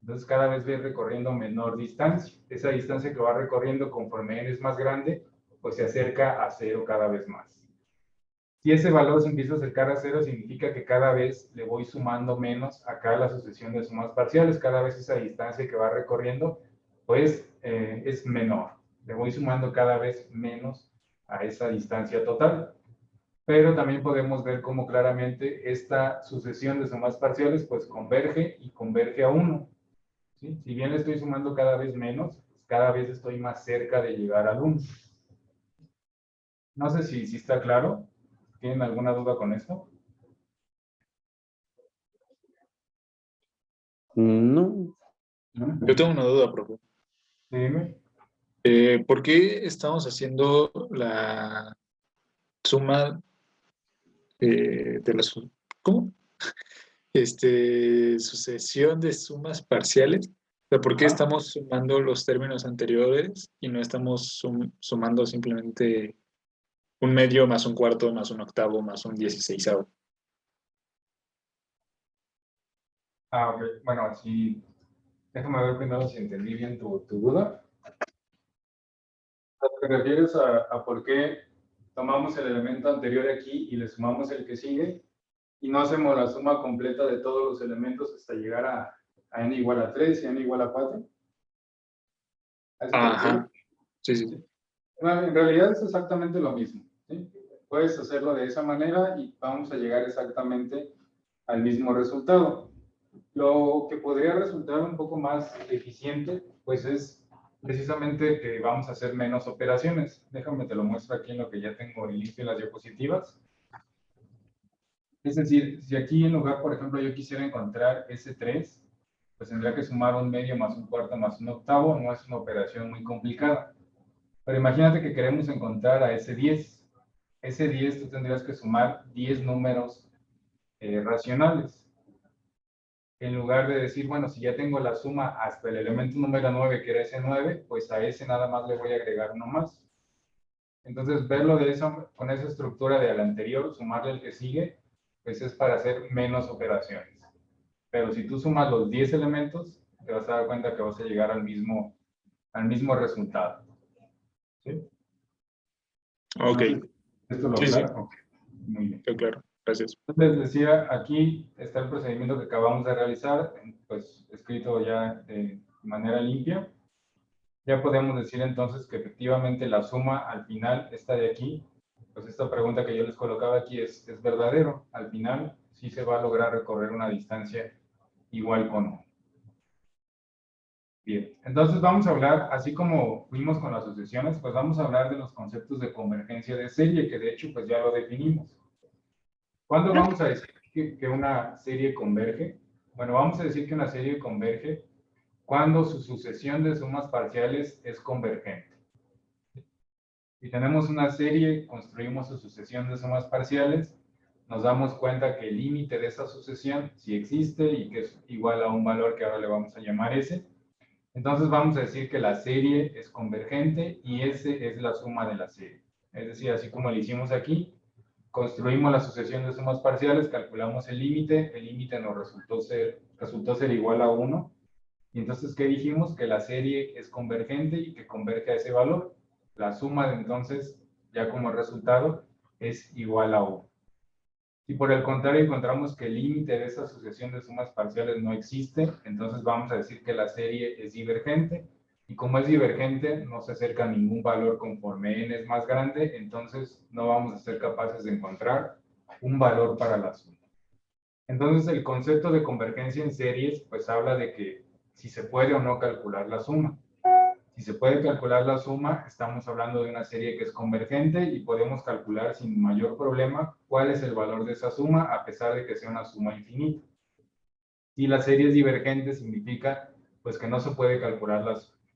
entonces cada vez va recorriendo menor distancia. Esa distancia que va recorriendo conforme n es más grande, pues se acerca a 0 cada vez más. Si ese valor se empieza a acercar a 0, significa que cada vez le voy sumando menos acá a la sucesión de sumas parciales. Cada vez esa distancia que va recorriendo, pues es menor. Le voy sumando cada vez menos a esa distancia total. Pero también podemos ver cómo claramente esta sucesión de sumas parciales, pues converge y converge a 1. ¿Sí? Si bien le estoy sumando cada vez menos, pues cada vez estoy más cerca de llegar al 1. No sé si está claro. ¿Tienen alguna duda con esto? No. ¿No? Yo tengo una duda, profe. Dime. ¿Por qué estamos haciendo la suma de las... ¿Cómo? Sucesión de sumas parciales? O sea, ¿por qué estamos sumando los términos anteriores y no estamos sumando simplemente un medio más un cuarto más un octavo más un 16avo. Ah, ok. Bueno, así, déjame ver primero si entendí bien tu duda. ¿Te refieres a por qué tomamos el elemento anterior aquí y le sumamos el que sigue y no hacemos la suma completa de todos los elementos hasta llegar a n igual a 3 y n igual a 4? ¿A eso te refieres? Ajá. Sí, sí, sí. Bueno, en realidad es exactamente lo mismo, ¿sí? Puedes hacerlo de esa manera y vamos a llegar exactamente al mismo resultado. Lo que podría resultar un poco más eficiente, pues es precisamente que vamos a hacer menos operaciones. Déjame te lo muestro aquí en lo que ya tengo listo en las diapositivas. Es decir, si aquí en lugar, por ejemplo, yo quisiera encontrar S3, pues tendría que sumar un medio más un cuarto más un octavo. No es una operación muy complicada. Pero imagínate que queremos encontrar a S10. S10 tú tendrías que sumar 10 números racionales. En lugar de decir, bueno, si ya tengo la suma hasta el elemento número 9, que era S9, pues a ese nada más le voy a agregar uno más. Entonces, verlo de con esa estructura de al anterior, sumarle el que sigue, pues es para hacer menos operaciones. Pero si tú sumas los 10 elementos, te vas a dar cuenta que vas a llegar al mismo resultado. ¿Sí? Ok, ¿Esto lo Sí, sí. aclara? Ok, muy bien. quedó claro. Gracias. Les decía, aquí está el procedimiento que acabamos de realizar, pues escrito ya de manera limpia. Ya podemos decir entonces que efectivamente la suma al final, esta de aquí, pues esta pregunta que yo les colocaba aquí es verdadero. Al final sí se va a lograr recorrer una distancia igual con 1. Bien, entonces vamos a hablar, así como fuimos con las sucesiones, pues vamos a hablar de los conceptos de convergencia de serie, que de hecho pues ya lo definimos. ¿Cuándo vamos a decir que una serie converge? Bueno, vamos a decir que una serie converge cuando su sucesión de sumas parciales es convergente. Si tenemos una serie, construimos su sucesión de sumas parciales, nos damos cuenta que el límite de esa sucesión sí existe y que es igual a un valor que ahora le vamos a llamar S. Entonces vamos a decir que la serie es convergente y S es la suma de la serie. Es decir, así como lo hicimos aquí, construimos la sucesión de sumas parciales, calculamos el límite nos resultó ser igual a 1. Y entonces, ¿qué dijimos? Que la serie es convergente y que converge a ese valor. La suma de entonces, ya como resultado, es igual a 1. Si por el contrario encontramos que el límite de esa sucesión de sumas parciales no existe, entonces vamos a decir que la serie es divergente. Y como es divergente, no se acerca a ningún valor conforme n es más grande, entonces no vamos a ser capaces de encontrar un valor para la suma. Entonces, el concepto de convergencia en series, pues habla de que si se puede o no calcular la suma. Si se puede calcular la suma, estamos hablando de una serie que es convergente y podemos calcular sin mayor problema cuál es el valor de esa suma, a pesar de que sea una suma infinita. Si la serie es divergente, significa pues que no se puede calcular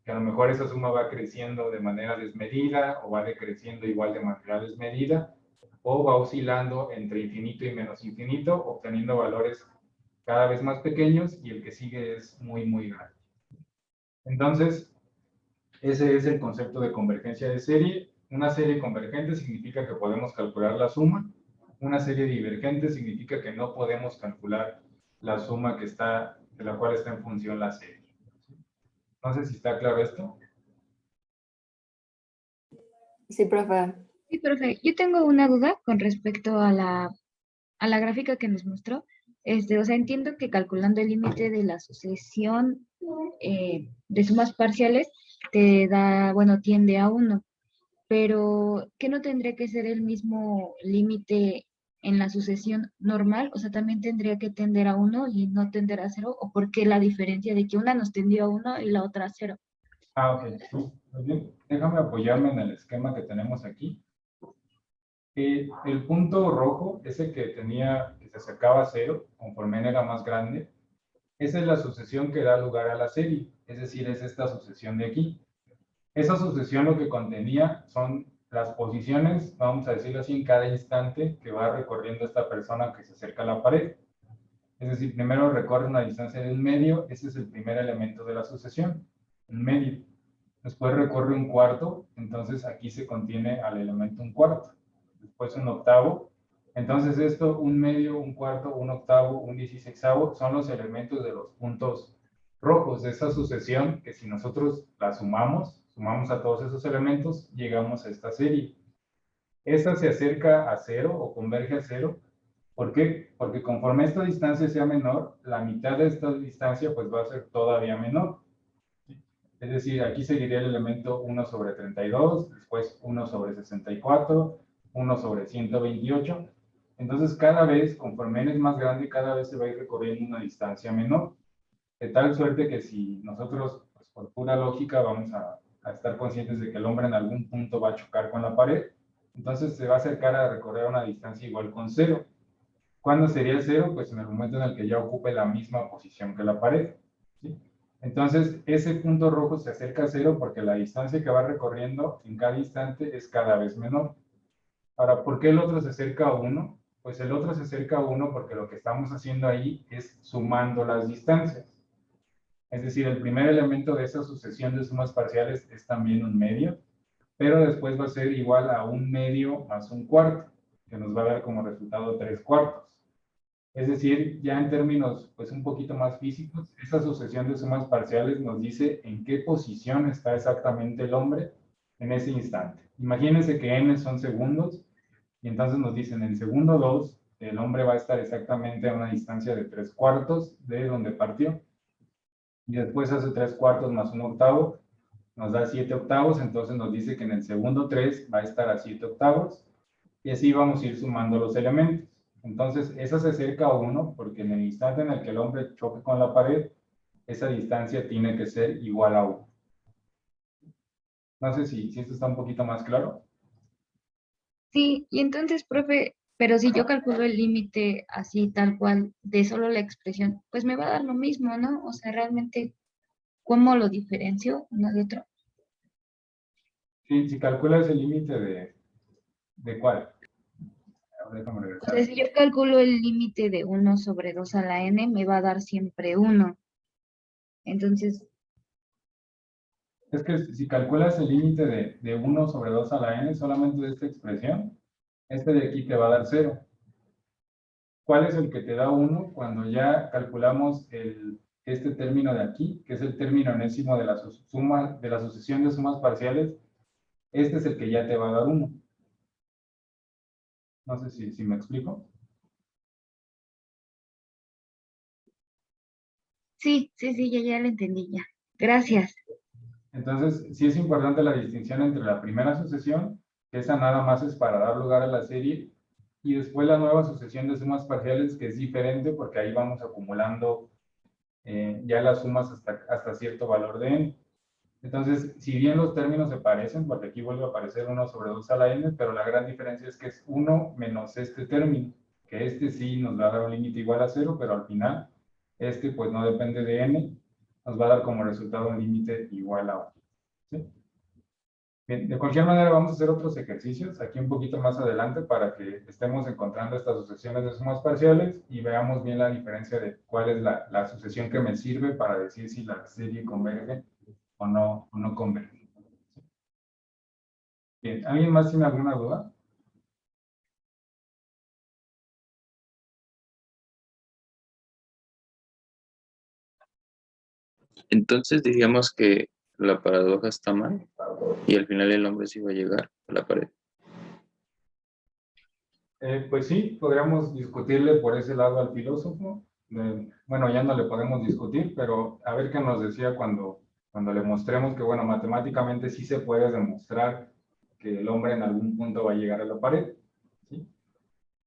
que a lo mejor esa suma va creciendo de manera desmedida o va decreciendo igual de manera desmedida, o va oscilando entre infinito y menos infinito, obteniendo valores cada vez más pequeños y el que sigue es muy, muy grande. Entonces, ese es el concepto de convergencia de serie. Una serie convergente significa que podemos calcular la suma. Una serie divergente significa que no podemos calcular la suma de la cual está en función la serie. No sé si está claro esto. Sí, profe. Sí, profe, yo tengo una duda con respecto a la gráfica que nos mostró. O sea, entiendo que calculando el límite de la sucesión de sumas parciales te da, bueno, tiende a 1, pero ¿qué no tendría que ser el mismo límite en la sucesión normal? O sea, también tendría que tender a 1 y no tender a 0, ¿o por qué la diferencia de que una nos tendió a 1 y la otra a 0? Ah, ok. Sí. Muy bien. Déjame apoyarme en el esquema que tenemos aquí. El punto rojo, ese que se acercaba a 0, conforme n era más grande, esa es la sucesión que da lugar a la serie. Es decir, es esta sucesión de aquí. Esa sucesión lo que contenía son las posiciones, vamos a decirlo así, en cada instante que va recorriendo esta persona que se acerca a la pared. Es decir, primero recorre una distancia de un medio, ese es el primer elemento de la sucesión, un medio. Después recorre un cuarto, entonces aquí se contiene al elemento un cuarto. después un octavo. Entonces esto, un medio, un cuarto, un octavo, un 16avo, son los elementos de los puntos rojos de esa sucesión que si nosotros la sumamos a todos esos elementos, llegamos a esta serie. Esta se acerca a cero o converge a cero. ¿Por qué? Porque conforme esta distancia sea menor, la mitad de esta distancia pues va a ser todavía menor. Es decir, aquí seguiría el elemento 1 sobre 32, después 1 sobre 64, 1 sobre 128. Entonces, cada vez, conforme n es más grande, cada vez se va a ir recorriendo una distancia menor. De tal suerte que si nosotros, pues, por pura lógica, vamos a estar conscientes de que el hombre en algún punto va a chocar con la pared, entonces se va a acercar a recorrer una distancia igual con cero. ¿Cuándo sería cero? Pues en el momento en el que ya ocupe la misma posición que la pared, ¿sí? Entonces, ese punto rojo se acerca a cero porque la distancia que va recorriendo en cada instante es cada vez menor. Ahora, ¿por qué el otro se acerca a 1? Pues el otro se acerca a 1 porque lo que estamos haciendo ahí es sumando las distancias. Es decir, el primer elemento de esa sucesión de sumas parciales es también un medio, pero después va a ser igual a un medio más un cuarto, que nos va a dar como resultado 3 cuartos. Es decir, ya en términos pues un poquito más físicos, esa sucesión de sumas parciales nos dice en qué posición está exactamente el hombre en ese instante. Imagínense que n son segundos, y entonces nos dicen en el segundo 2, el hombre va a estar exactamente a una distancia de 3 cuartos de donde partió. Y después hace 3 cuartos más un octavo, nos da 7 octavos, entonces nos dice que en el segundo 3 va a estar a 7 octavos, y así vamos a ir sumando los elementos. Entonces, esa se acerca a 1, porque en el instante en el que el hombre choque con la pared, esa distancia tiene que ser igual a 1. No sé si esto está un poquito más claro. Sí, y entonces, profe, pero si yo calculo el límite así, tal cual, de solo la expresión, pues me va a dar lo mismo, ¿no? O sea, realmente, ¿cómo lo diferencio uno de otro? Si calculas el límite ¿de cuál? A ver, déjame O regresar. sea, si yo calculo el límite de 1 sobre 2 a la n, me va a dar siempre 1. Entonces, Es que si calculas el límite de 1 sobre 2 a la n, solamente de esta expresión, este de aquí te va a dar 0. ¿Cuál es el que te da 1? Cuando ya calculamos este término de aquí, que es el término enésimo de la sucesión de sumas parciales, este es el que ya te va a dar 1. No sé si me explico. sí, ya lo entendí ya. Gracias. Entonces, sí es importante la distinción entre la primera sucesión, que esa nada más es para dar lugar a la serie, y después la nueva sucesión de sumas parciales, que es diferente porque ahí vamos acumulando ya las sumas hasta cierto valor de n. Entonces, si bien los términos se parecen, porque aquí vuelve a aparecer 1 sobre 2 a la n, pero la gran diferencia es que es 1 menos este término, que este sí nos va a dar un límite igual a 0, pero al final, este pues no depende de n, nos va a dar como resultado un límite igual a 1. ¿Sí? Bien, de cualquier manera vamos a hacer otros ejercicios aquí un poquito más adelante para que estemos encontrando estas sucesiones de sumas parciales y veamos bien la diferencia de cuál es la sucesión que me sirve para decir si la serie converge o no converge. Bien, ¿alguien más tiene alguna duda? Entonces diríamos que la paradoja está mal y al final el hombre sí va a llegar a la pared. Pues sí, podríamos discutirle por ese lado al filósofo. Bueno, ya no le podemos discutir, pero a ver qué nos decía cuando le mostremos que, bueno, matemáticamente sí se puede demostrar que el hombre en algún punto va a llegar a la pared. ¿Sí?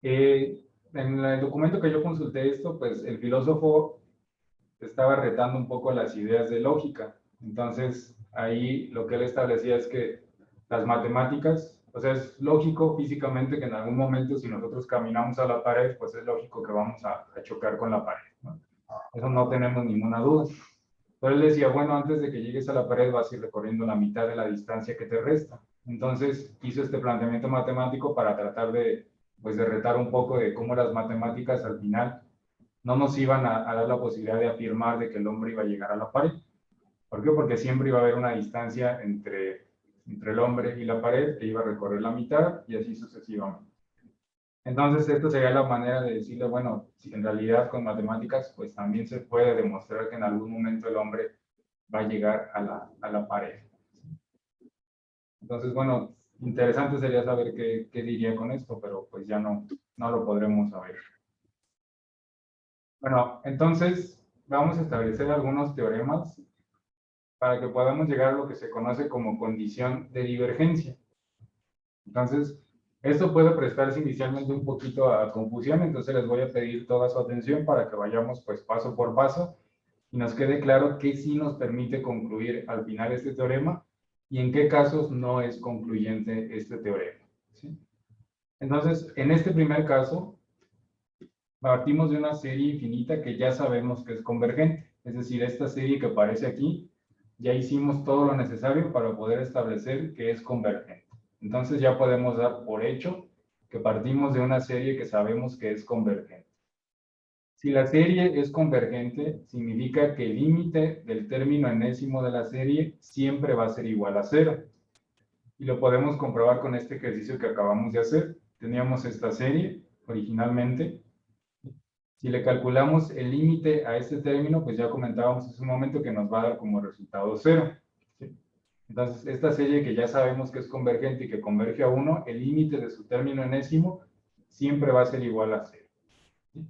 En el documento que yo consulté esto, pues el filósofo estaba retando un poco las ideas de lógica. Entonces, ahí lo que él establecía es que las matemáticas, o sea, es lógico físicamente que en algún momento si nosotros caminamos a la pared, pues es lógico que vamos a chocar con la pared, ¿no? Eso no tenemos ninguna duda. Pero él decía, bueno, antes de que llegues a la pared vas a ir recorriendo la mitad de la distancia que te resta. Entonces hizo este planteamiento matemático para tratar pues, de retar un poco de cómo las matemáticas al final no nos iban a dar la posibilidad de afirmar de que el hombre iba a llegar a la pared. ¿Por qué? Porque siempre iba a haber una distancia entre el hombre y la pared que iba a recorrer la mitad y así sucesivamente. Entonces, esto sería la manera de decirle, bueno, si en realidad con matemáticas, pues también se puede demostrar que en algún momento el hombre va a llegar a la pared. Entonces, bueno, interesante sería saber qué diría con esto, pero pues ya no lo podremos saber. Bueno, entonces vamos a establecer algunos teoremas para que podamos llegar a lo que se conoce como condición de divergencia. Entonces, esto puede prestarse inicialmente un poquito a confusión, entonces les voy a pedir toda su atención para que vayamos pues paso por paso y nos quede claro qué sí nos permite concluir al final este teorema y en qué casos no es concluyente este teorema, ¿sí? Entonces, en este primer caso, partimos de una serie infinita que ya sabemos que es convergente, es decir, esta serie que aparece aquí, ya hicimos todo lo necesario para poder establecer que es convergente. Entonces ya podemos dar por hecho que partimos de una serie que sabemos que es convergente. Si la serie es convergente, significa que el límite del término enésimo de la serie siempre va a ser igual a 0. Y lo podemos comprobar con este ejercicio que acabamos de hacer. Teníamos esta serie originalmente. Si le calculamos el límite a este término, pues ya comentábamos hace un momento que nos va a dar como resultado 0. ¿Sí? Entonces, esta serie que ya sabemos que es convergente y que converge a 1, el límite de su término enésimo siempre va a ser igual a 0. ¿Sí?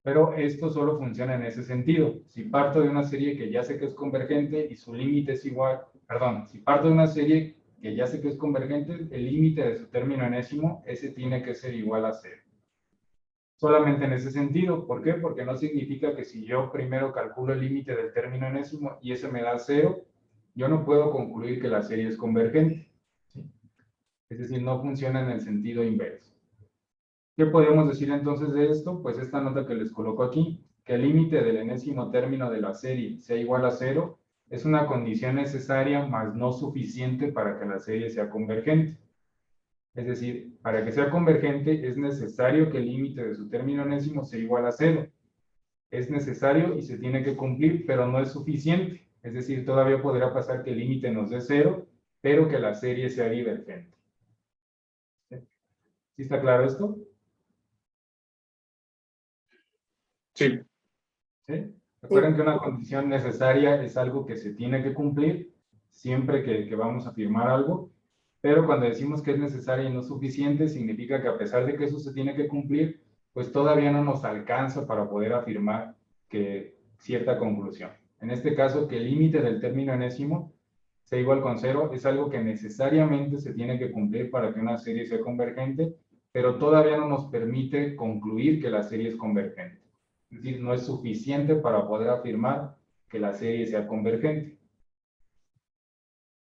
Pero esto solo funciona en ese sentido. Si parto de una serie que ya sé que es convergente y su límite es igual, perdón, si parto de una serie que ya sé que es convergente, el límite de su término enésimo, ese tiene que ser igual a 0. Solamente en ese sentido. ¿Por qué? Porque no significa que si yo primero calculo el límite del término enésimo y ese me da 0, yo no puedo concluir que la serie es convergente. ¿Sí? Es decir, no funciona en el sentido inverso. ¿Qué podemos decir entonces de esto? Pues esta nota que les coloco aquí, que el límite del enésimo término de la serie sea igual a 0, es una condición necesaria, mas no suficiente para que la serie sea convergente. Es decir, para que sea convergente es necesario que el límite de su término enésimo sea igual a 0. Es necesario y se tiene que cumplir, pero no es suficiente. Es decir, todavía podrá pasar que el límite nos dé 0, pero que la serie sea divergente. ¿Sí está claro esto? Sí. ¿Sí? Recuerden que una condición necesaria es algo que se tiene que cumplir siempre que vamos a afirmar algo, pero cuando decimos que es necesaria y no suficiente, significa que a pesar de que eso se tiene que cumplir, pues todavía no nos alcanza para poder afirmar que cierta conclusión. En este caso, que el límite del término enésimo sea igual con 0 es algo que necesariamente se tiene que cumplir para que una serie sea convergente, pero todavía no nos permite concluir que la serie es convergente. Es decir, no es suficiente para poder afirmar que la serie sea convergente.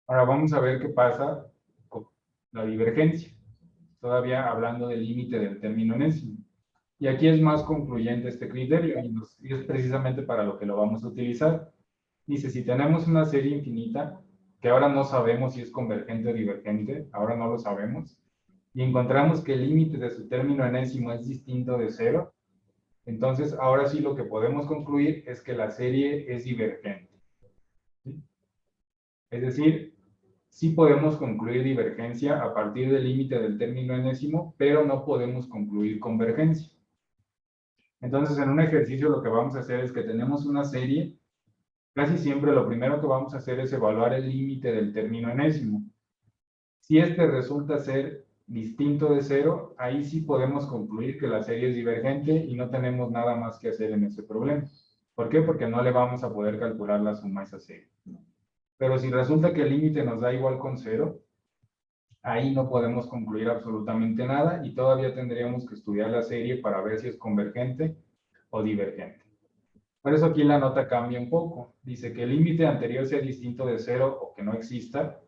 Ahora vamos a ver qué pasa con la divergencia, todavía hablando del límite del término enésimo. Y aquí es más concluyente este criterio y es precisamente para lo que lo vamos a utilizar. Dice, si tenemos una serie infinita, que ahora no sabemos si es convergente o divergente, ahora no lo sabemos, y encontramos que el límite de su término enésimo es distinto de 0, entonces ahora sí lo que podemos concluir es que la serie es divergente. ¿Sí? Es decir, sí podemos concluir divergencia a partir del límite del término enésimo, pero no podemos concluir convergencia. Entonces, en un ejercicio lo que vamos a hacer es que tenemos una serie, casi siempre lo primero que vamos a hacer es evaluar el límite del término enésimo. Si este resulta ser distinto de 0, ahí sí podemos concluir que la serie es divergente y no tenemos nada más que hacer en ese problema. ¿Por qué? Porque no le vamos a poder calcular la suma a esa serie. Pero si resulta que el límite nos da igual con 0, ahí no podemos concluir absolutamente nada y todavía tendríamos que estudiar la serie para ver si es convergente o divergente. Por eso aquí la nota cambia un poco. Dice que el límite anterior sea distinto de 0 o que no exista,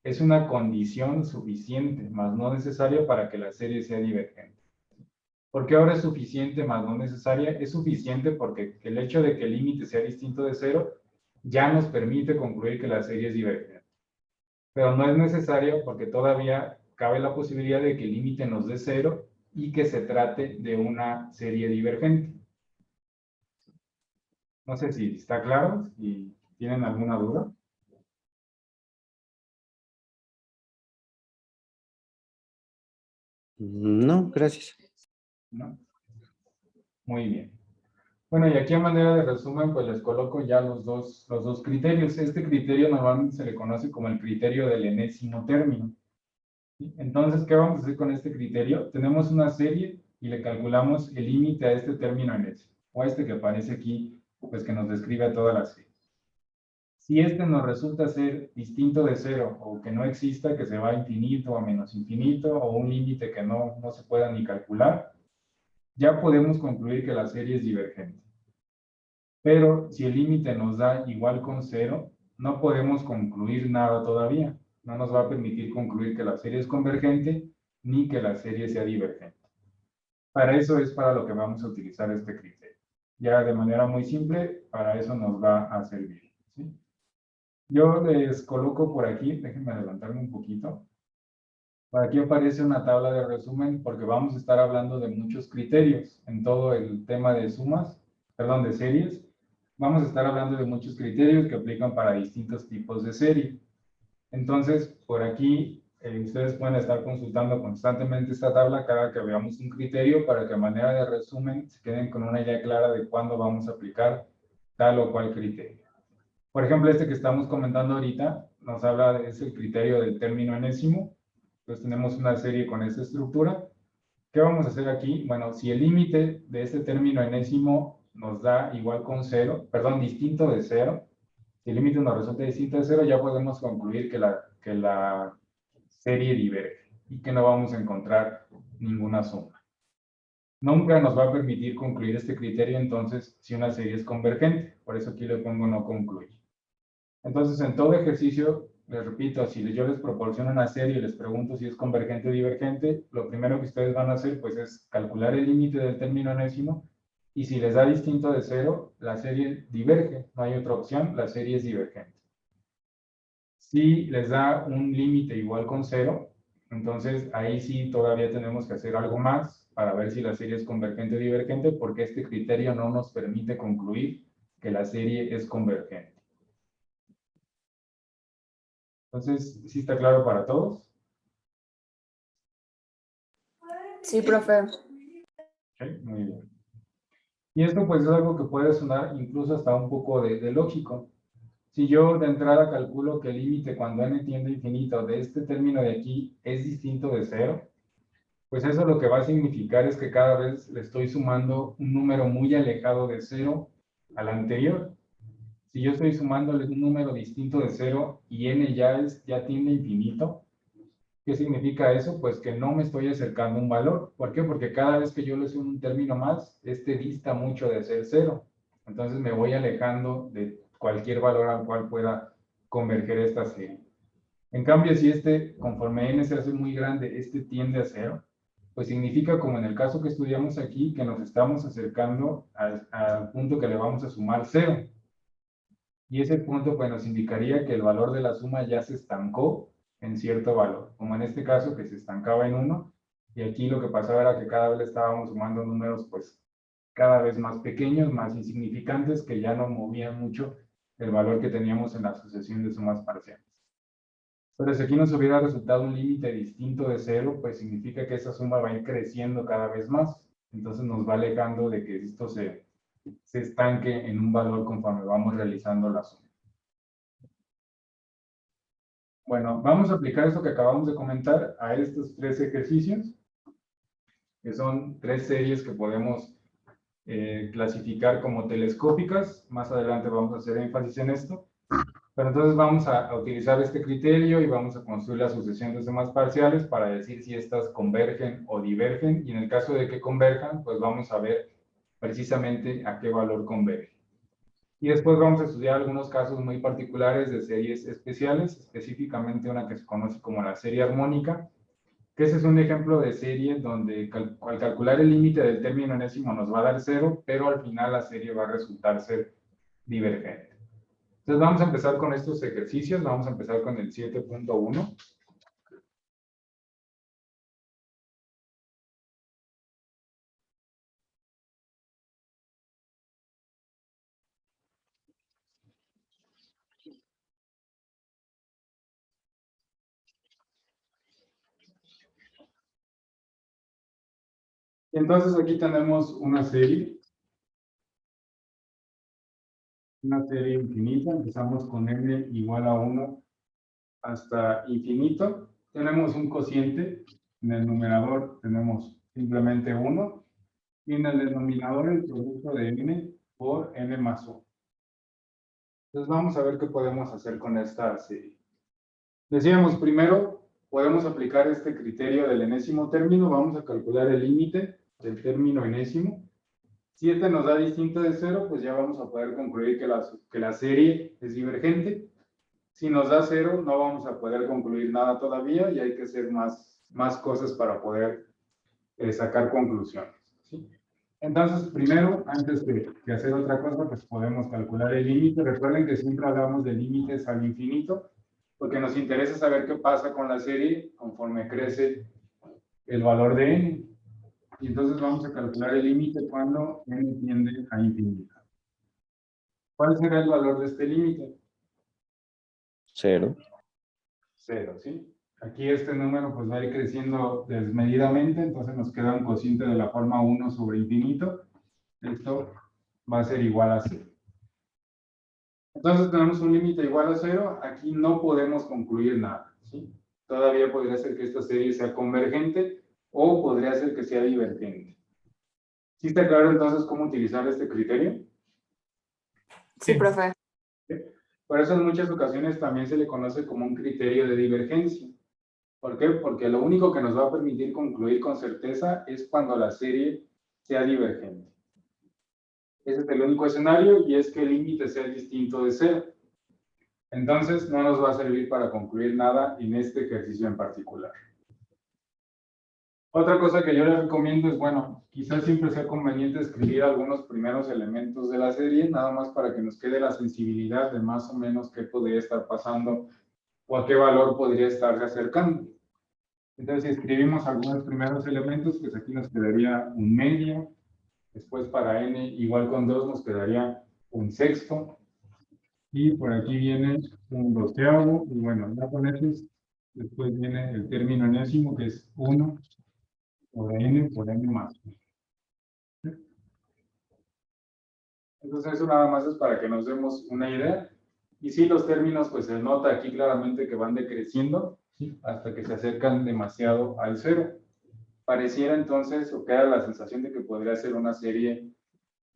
es una condición suficiente, más no necesaria para que la serie sea divergente. ¿Por qué ahora es suficiente, más no necesaria? Es suficiente porque el hecho de que el límite sea distinto de 0 ya nos permite concluir que la serie es divergente. Pero no es necesario porque todavía cabe la posibilidad de que el límite nos dé 0 y que se trate de una serie divergente. No sé si está claro, si tienen alguna duda. No, gracias. ¿No? Muy bien. Bueno, y aquí a manera de resumen, pues les coloco ya los dos criterios. Este criterio normalmente se le conoce como el criterio del enésimo término. ¿Sí? Entonces, ¿qué vamos a hacer con este criterio? Tenemos una serie y le calculamos el límite a este término enésimo, o a este que aparece aquí, pues que nos describe a toda la serie. Si este nos resulta ser distinto de cero, o que no exista, que se va a infinito o a menos infinito, o un límite que no se pueda ni calcular, ya podemos concluir que la serie es divergente. Pero si el límite nos da igual con cero, no podemos concluir nada todavía. No nos va a permitir concluir que la serie es convergente ni que la serie sea divergente. Para eso es para lo que vamos a utilizar este criterio. Ya de manera muy simple, para eso nos va a servir. ¿Sí? Yo les coloco por aquí, déjenme adelantarme un poquito. Por aquí aparece una tabla de resumen porque vamos a estar hablando de muchos criterios en todo el tema de sumas, perdón, de series. Vamos a estar hablando de muchos criterios que aplican para distintos tipos de serie. Entonces, por aquí, ustedes pueden estar consultando constantemente esta tabla cada que veamos un criterio para que a manera de resumen se queden con una idea clara de cuándo vamos a aplicar tal o cual criterio. Por ejemplo, este que estamos comentando ahorita nos habla de ese criterio del término enésimo. Entonces tenemos una serie con esta estructura. ¿Qué vamos a hacer aquí? Bueno, si el límite de este término enésimo nos da igual con cero, perdón, distinto de cero, si el límite nos resulta distinto de cero, ya podemos concluir que la serie diverge y que no vamos a encontrar ninguna suma. Nunca nos va a permitir concluir este criterio entonces si una serie es convergente. Por eso aquí le pongo no concluir. Entonces, en todo ejercicio, les repito, si yo les proporciono una serie y les pregunto si es convergente o divergente, lo primero que ustedes van a hacer pues es calcular el límite del término enésimo y si les da distinto de cero, la serie diverge, no hay otra opción, la serie es divergente. Si les da un límite igual con cero, entonces ahí sí todavía tenemos que hacer algo más para ver si la serie es convergente o divergente, porque este criterio no nos permite concluir que la serie es convergente. Entonces, ¿sí está claro para todos? Sí, profe. Ok, muy bien. Y esto pues es algo que puede sonar incluso hasta un poco de lógico. Si yo de entrada calculo que el límite cuando n tiende a infinito de este término de aquí es distinto de cero, pues eso lo que va a significar es que cada vez le estoy sumando un número muy alejado de cero al anterior. Si yo estoy sumándole un número distinto de cero y n ya tiende a infinito, ¿qué significa eso? Pues que no me estoy acercando a un valor. ¿Por qué? Porque cada vez que yo le sumo un término más, este dista mucho de ser cero. Entonces me voy alejando de cualquier valor al cual pueda converger esta serie. En cambio, si conforme n se hace muy grande, este tiende a cero, pues significa, como en el caso que estudiamos aquí, que nos estamos acercando al punto que le vamos a sumar cero. Y ese punto pues nos indicaría que el valor de la suma ya se estancó en cierto valor, como en este caso que se estancaba en 1, y aquí lo que pasaba era que cada vez le estábamos sumando números pues cada vez más pequeños, más insignificantes, que ya no movían mucho el valor que teníamos en la sucesión de sumas parciales. Pero si aquí nos hubiera resultado un límite distinto de 0, pues significa que esa suma va a ir creciendo cada vez más. Entonces nos va alejando de que esto se estanque en un valor conforme vamos realizando la suma. Bueno, vamos a aplicar esto que acabamos de comentar a estos 3 ejercicios, que son 3 series que podemos clasificar como telescópicas. Más adelante vamos a hacer énfasis en esto. Pero entonces vamos a utilizar este criterio y vamos a construir la sucesión de sumas parciales para decir si estas convergen o divergen. Y en el caso de que converjan, pues vamos a ver precisamente a qué valor converge. Y después vamos a estudiar algunos casos muy particulares de series especiales, específicamente una que se conoce como la serie armónica, que ese es un ejemplo de serie donde al calcular el límite del término enésimo nos va a dar 0, pero al final la serie va a resultar ser divergente. Entonces vamos a empezar con estos ejercicios, vamos a empezar con el 7.1. Entonces aquí tenemos una serie infinita. Empezamos con n igual a 1 hasta infinito. Tenemos un cociente. En el numerador tenemos simplemente 1. Y en el denominador el producto de n por n más 1. Entonces vamos a ver qué podemos hacer con esta serie. Decíamos primero, podemos aplicar este criterio del enésimo término. Vamos a calcular el límite del término enésimo. Si este nos da distinto de 0, pues ya vamos a poder concluir que la serie es divergente. Si nos da 0, no vamos a poder concluir nada todavía y hay que hacer más cosas para poder sacar conclusiones, ¿sí? Entonces, primero, antes de hacer otra cosa, pues podemos calcular el límite. Recuerden que siempre hablamos de límites al infinito, porque nos interesa saber qué pasa con la serie conforme crece el valor de n. Y entonces vamos a calcular el límite cuando n tiende a infinito. ¿Cuál será el valor de este límite? 0. 0, ¿sí? Aquí este número pues va a ir creciendo desmedidamente, entonces nos queda un cociente de la forma 1 sobre infinito. Esto va a ser igual a 0. Entonces tenemos un límite igual a 0. Aquí no podemos concluir nada, ¿sí? Todavía podría ser que esta serie sea convergente o podría ser que sea divergente. ¿Sí está claro entonces cómo utilizar este criterio? Sí, profe. Por eso en muchas ocasiones también se le conoce como un criterio de divergencia. ¿Por qué? Porque lo único que nos va a permitir concluir con certeza es cuando la serie sea divergente. Ese es el único escenario y es que el límite sea distinto de 0. Entonces no nos va a servir para concluir nada en este ejercicio en particular. Otra cosa que yo les recomiendo es, bueno, quizás siempre sea conveniente escribir algunos primeros elementos de la serie, nada más para que nos quede la sensibilidad de más o menos qué podría estar pasando o a qué valor podría estarse acercando. Entonces, si escribimos algunos primeros elementos, pues aquí nos quedaría un medio. Después para n igual con 2 nos quedaría un sexto. Y por aquí viene un doceavo. Y bueno, ya con esos, después viene el término enésimo, que es 1 por n más 1. Entonces eso nada más es para que nos demos una idea. Y sí, los términos, pues se nota aquí claramente que van decreciendo, ¿sí? Hasta que se acercan demasiado al 0. Pareciera entonces, o queda la sensación de que podría ser una serie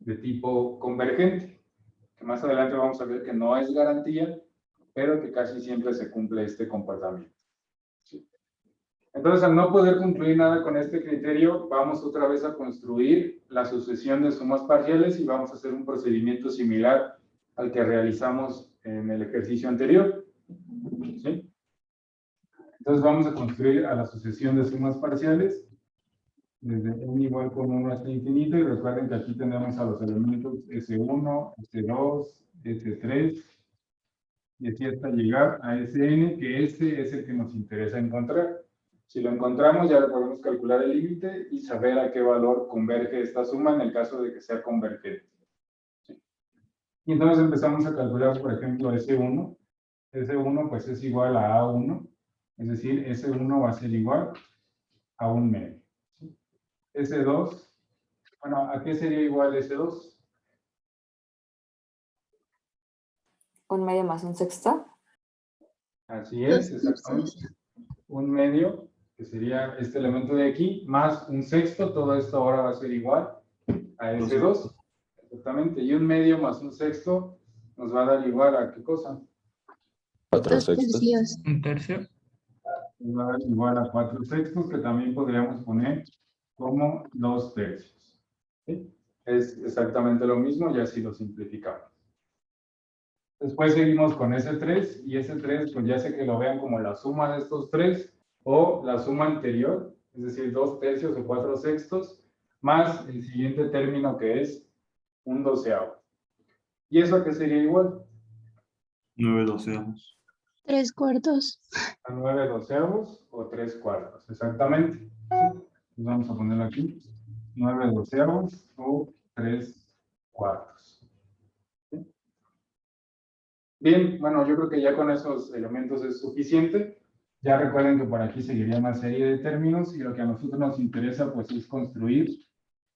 de tipo convergente, que más adelante vamos a ver que no es garantía, pero que casi siempre se cumple este comportamiento. ¿Sí? Entonces, al no poder concluir nada con este criterio, vamos otra vez a construir la sucesión de sumas parciales y vamos a hacer un procedimiento similar al que realizamos en el ejercicio anterior. ¿Sí? Entonces, vamos a construir a la sucesión de sumas parciales desde n igual con 1 hasta infinito, y recuerden que aquí tenemos a los elementos S1, S2, S3, y así hasta llegar a Sn, que ese es el que nos interesa encontrar. Si lo encontramos, ya le podemos calcular el límite y saber a qué valor converge esta suma en el caso de que sea convergente. ¿Sí? Y entonces empezamos a calcular, por ejemplo, S1. S1 pues es igual a A1, es decir, S1 va a ser igual a un medio. S2, bueno, ¿a qué sería igual S2? Un medio más un sexto. Así es, exactamente. Un medio, que sería este elemento de aquí, más un sexto, todo esto ahora va a ser igual a S2. Exactamente, y un medio más un sexto nos va a dar igual a ¿qué cosa? 4 sextos. Un tercio. Nos va a dar igual a 4 sextos, que también podríamos poner como 2 tercios. ¿Sí? Es exactamente lo mismo, y así lo simplificamos. Después seguimos con S3, y S3, pues ya sé que lo vean como la suma de estos tres, o la suma anterior, es decir, 2 tercios o 4 sextos, más el siguiente término que es un doceavo. ¿Y eso a qué sería igual? 9 doceavos. 3 cuartos. A 9 doceavos o 3 cuartos, exactamente. ¿Sí? Vamos a ponerlo aquí. 9 doceavos o 3 cuartos. ¿Sí? Bien, bueno, yo creo que ya con esos elementos es suficiente. Ya recuerden que por aquí seguiría una serie de términos y lo que a nosotros nos interesa pues es construir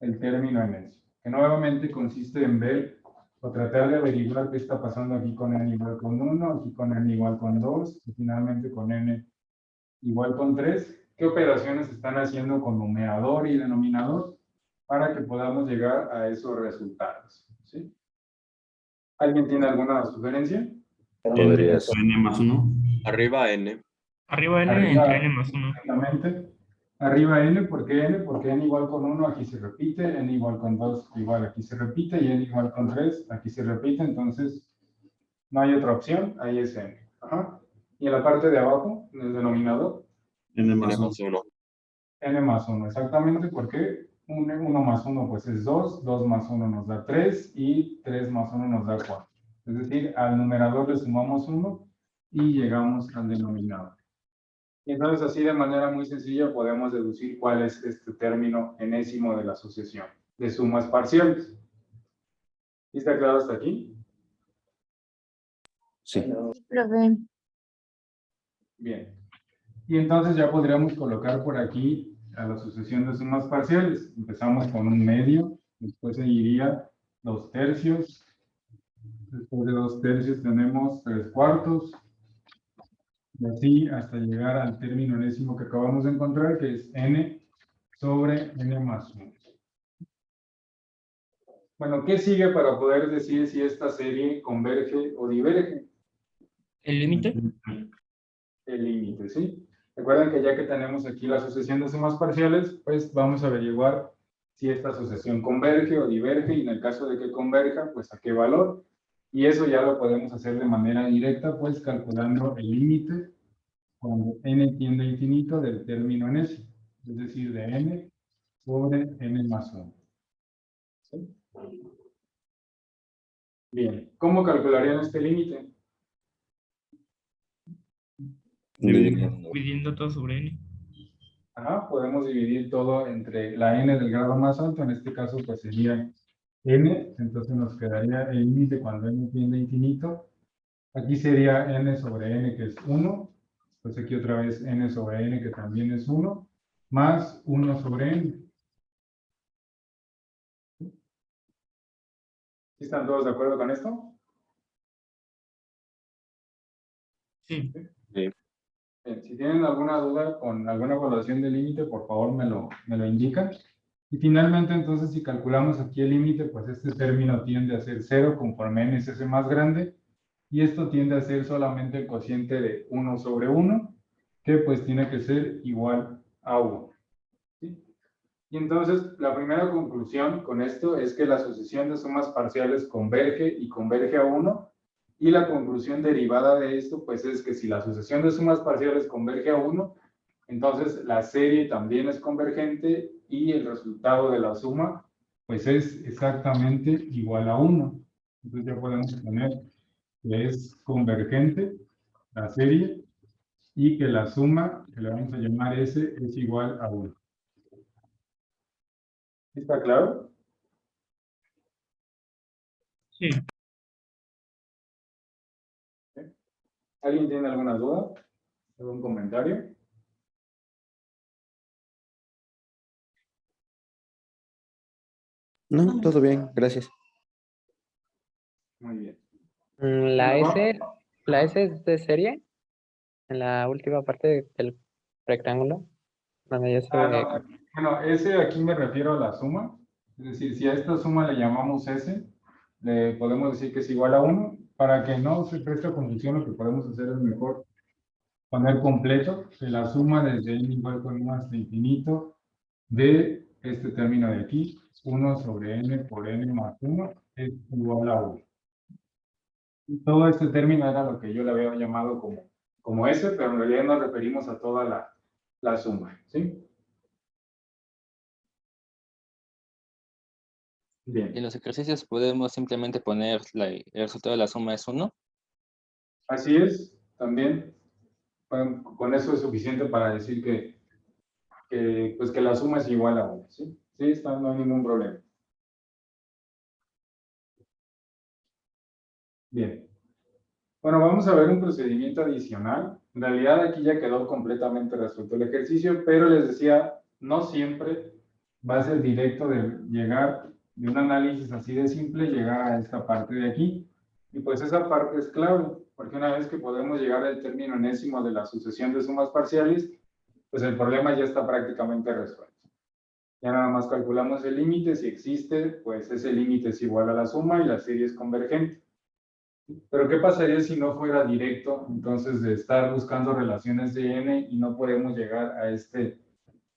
el término en eso, que nuevamente consiste en ver o tratar de averiguar qué está pasando aquí con n igual con 1, aquí con n igual con 2, y finalmente con n igual con 3, qué operaciones están haciendo con numerador y denominador para que podamos llegar a esos resultados, ¿sí? ¿Alguien tiene alguna sugerencia? Podría ser. N más 1. Arriba N. Arriba N Arriba, entre N más 1. exactamente. Arriba n, ¿por qué n? Porque n igual con 1 aquí se repite, n igual con 2 igual aquí se repite, y n igual con 3 aquí se repite, entonces no hay otra opción, ahí es n. Ajá. Y en la parte de abajo, en el denominador, N N más 1. más 1. n más 1, exactamente, porque 1 más 1 pues es 2, 2 más 1 nos da 3, y 3 más 1 nos da 4. Es decir, al numerador le sumamos 1 y llegamos al denominador. Y entonces así de manera muy sencilla podemos deducir cuál es este término enésimo de la asociación de sumas parciales. ¿Sí está claro hasta aquí? Sí. Profe. Bien. Y entonces ya podríamos colocar por aquí a la asociación de sumas parciales. Empezamos con un medio, después seguiría 2/3. Después de 2/3 tenemos 3/4. Y así hasta llegar al término enésimo que acabamos de encontrar, que es n sobre n más 1. Bueno, ¿qué sigue para poder decir si esta serie converge o diverge? ¿El límite? El límite, ¿sí? Recuerden que ya que tenemos aquí la asociación de sumas parciales, pues vamos a averiguar si esta asociación converge o diverge, y en el caso de que converja, pues a qué valor. Y eso ya lo podemos hacer de manera directa, pues calculando el límite cuando n tiende a infinito del término enésimo, es decir, de n sobre n más 1. ¿Sí? Bien, ¿cómo calcularían este límite? Dividiendo todo sobre N. Ajá, podemos dividir todo entre la n del grado más alto, en este caso pues sería n, entonces nos quedaría el límite cuando n tiende a infinito. Aquí sería n sobre n, que es 1, pues aquí otra vez n sobre n, que también es 1, más 1 sobre n. ¿Sí están todos de acuerdo con esto? Sí. Bien, si tienen alguna duda con alguna evaluación del límite, por favor me lo indican. Y finalmente, entonces, si calculamos aquí el límite, pues este término tiende a ser 0 conforme n se hace más grande, y esto tiende a ser solamente el cociente de 1 sobre 1, que pues tiene que ser igual a 1. ¿Sí? Y entonces, la primera conclusión con esto es que la asociación de sumas parciales converge y converge a 1, y la conclusión derivada de esto, pues es que si la asociación de sumas parciales converge a 1, entonces la serie también es convergente y el resultado de la suma, pues es exactamente igual a 1. Entonces ya podemos poner que es convergente la serie y que la suma, que le vamos a llamar S, es igual a 1. ¿Está claro? Sí. ¿Alguien tiene alguna duda? ¿Algún comentario? No, todo bien, gracias. Muy bien. La Bueno, S es de serie, en la última parte del rectángulo, donde ya se ve. no, bueno, S aquí me refiero a la suma. Es decir, si a esta suma le llamamos S, le podemos decir que es igual a 1. Para que no se preste confusión, lo que podemos hacer es mejor poner completo que la suma desde n igual con 1 hasta infinito de este término de aquí, 1 sobre n por n más 1, es igual a 1. Y todo este término era lo que yo le había llamado como S, pero en realidad nos referimos a toda la suma, ¿sí? Bien. En los ejercicios podemos simplemente poner el resultado de la suma es 1. Así es, también. Con eso es suficiente para decir pues que la suma es igual a 1, ¿sí? Sí, no hay ningún problema. Bien. Bueno, vamos a ver un procedimiento adicional. En realidad aquí ya quedó completamente resuelto el ejercicio, pero les decía, no siempre va a ser directo de llegar de un análisis así de simple, llegar a esta parte de aquí. Y pues esa parte es clave, porque una vez que podemos llegar al término enésimo de la sucesión de sumas parciales, pues el problema ya está prácticamente resuelto. Ya nada más calculamos el límite, si existe, pues ese límite es igual a la suma y la serie es convergente. Pero ¿qué pasaría si no fuera directo? Entonces, de estar buscando relaciones de n y no podemos llegar a este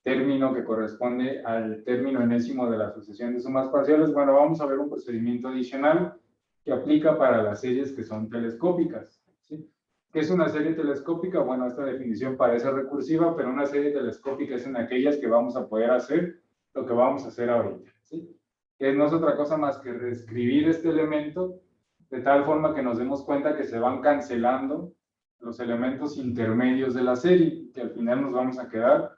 término que corresponde al término enésimo de la sucesión de sumas parciales. Bueno, vamos a ver un procedimiento adicional que aplica para las series que son telescópicas, ¿sí? ¿Qué es una serie telescópica? Bueno, esta definición parece recursiva, pero una serie telescópica es en aquellas que vamos a poder hacer lo que vamos a hacer ahorita, ¿sí? Que no es otra cosa más que reescribir este elemento de tal forma que nos demos cuenta que se van cancelando los elementos intermedios de la serie, que al final nos vamos a quedar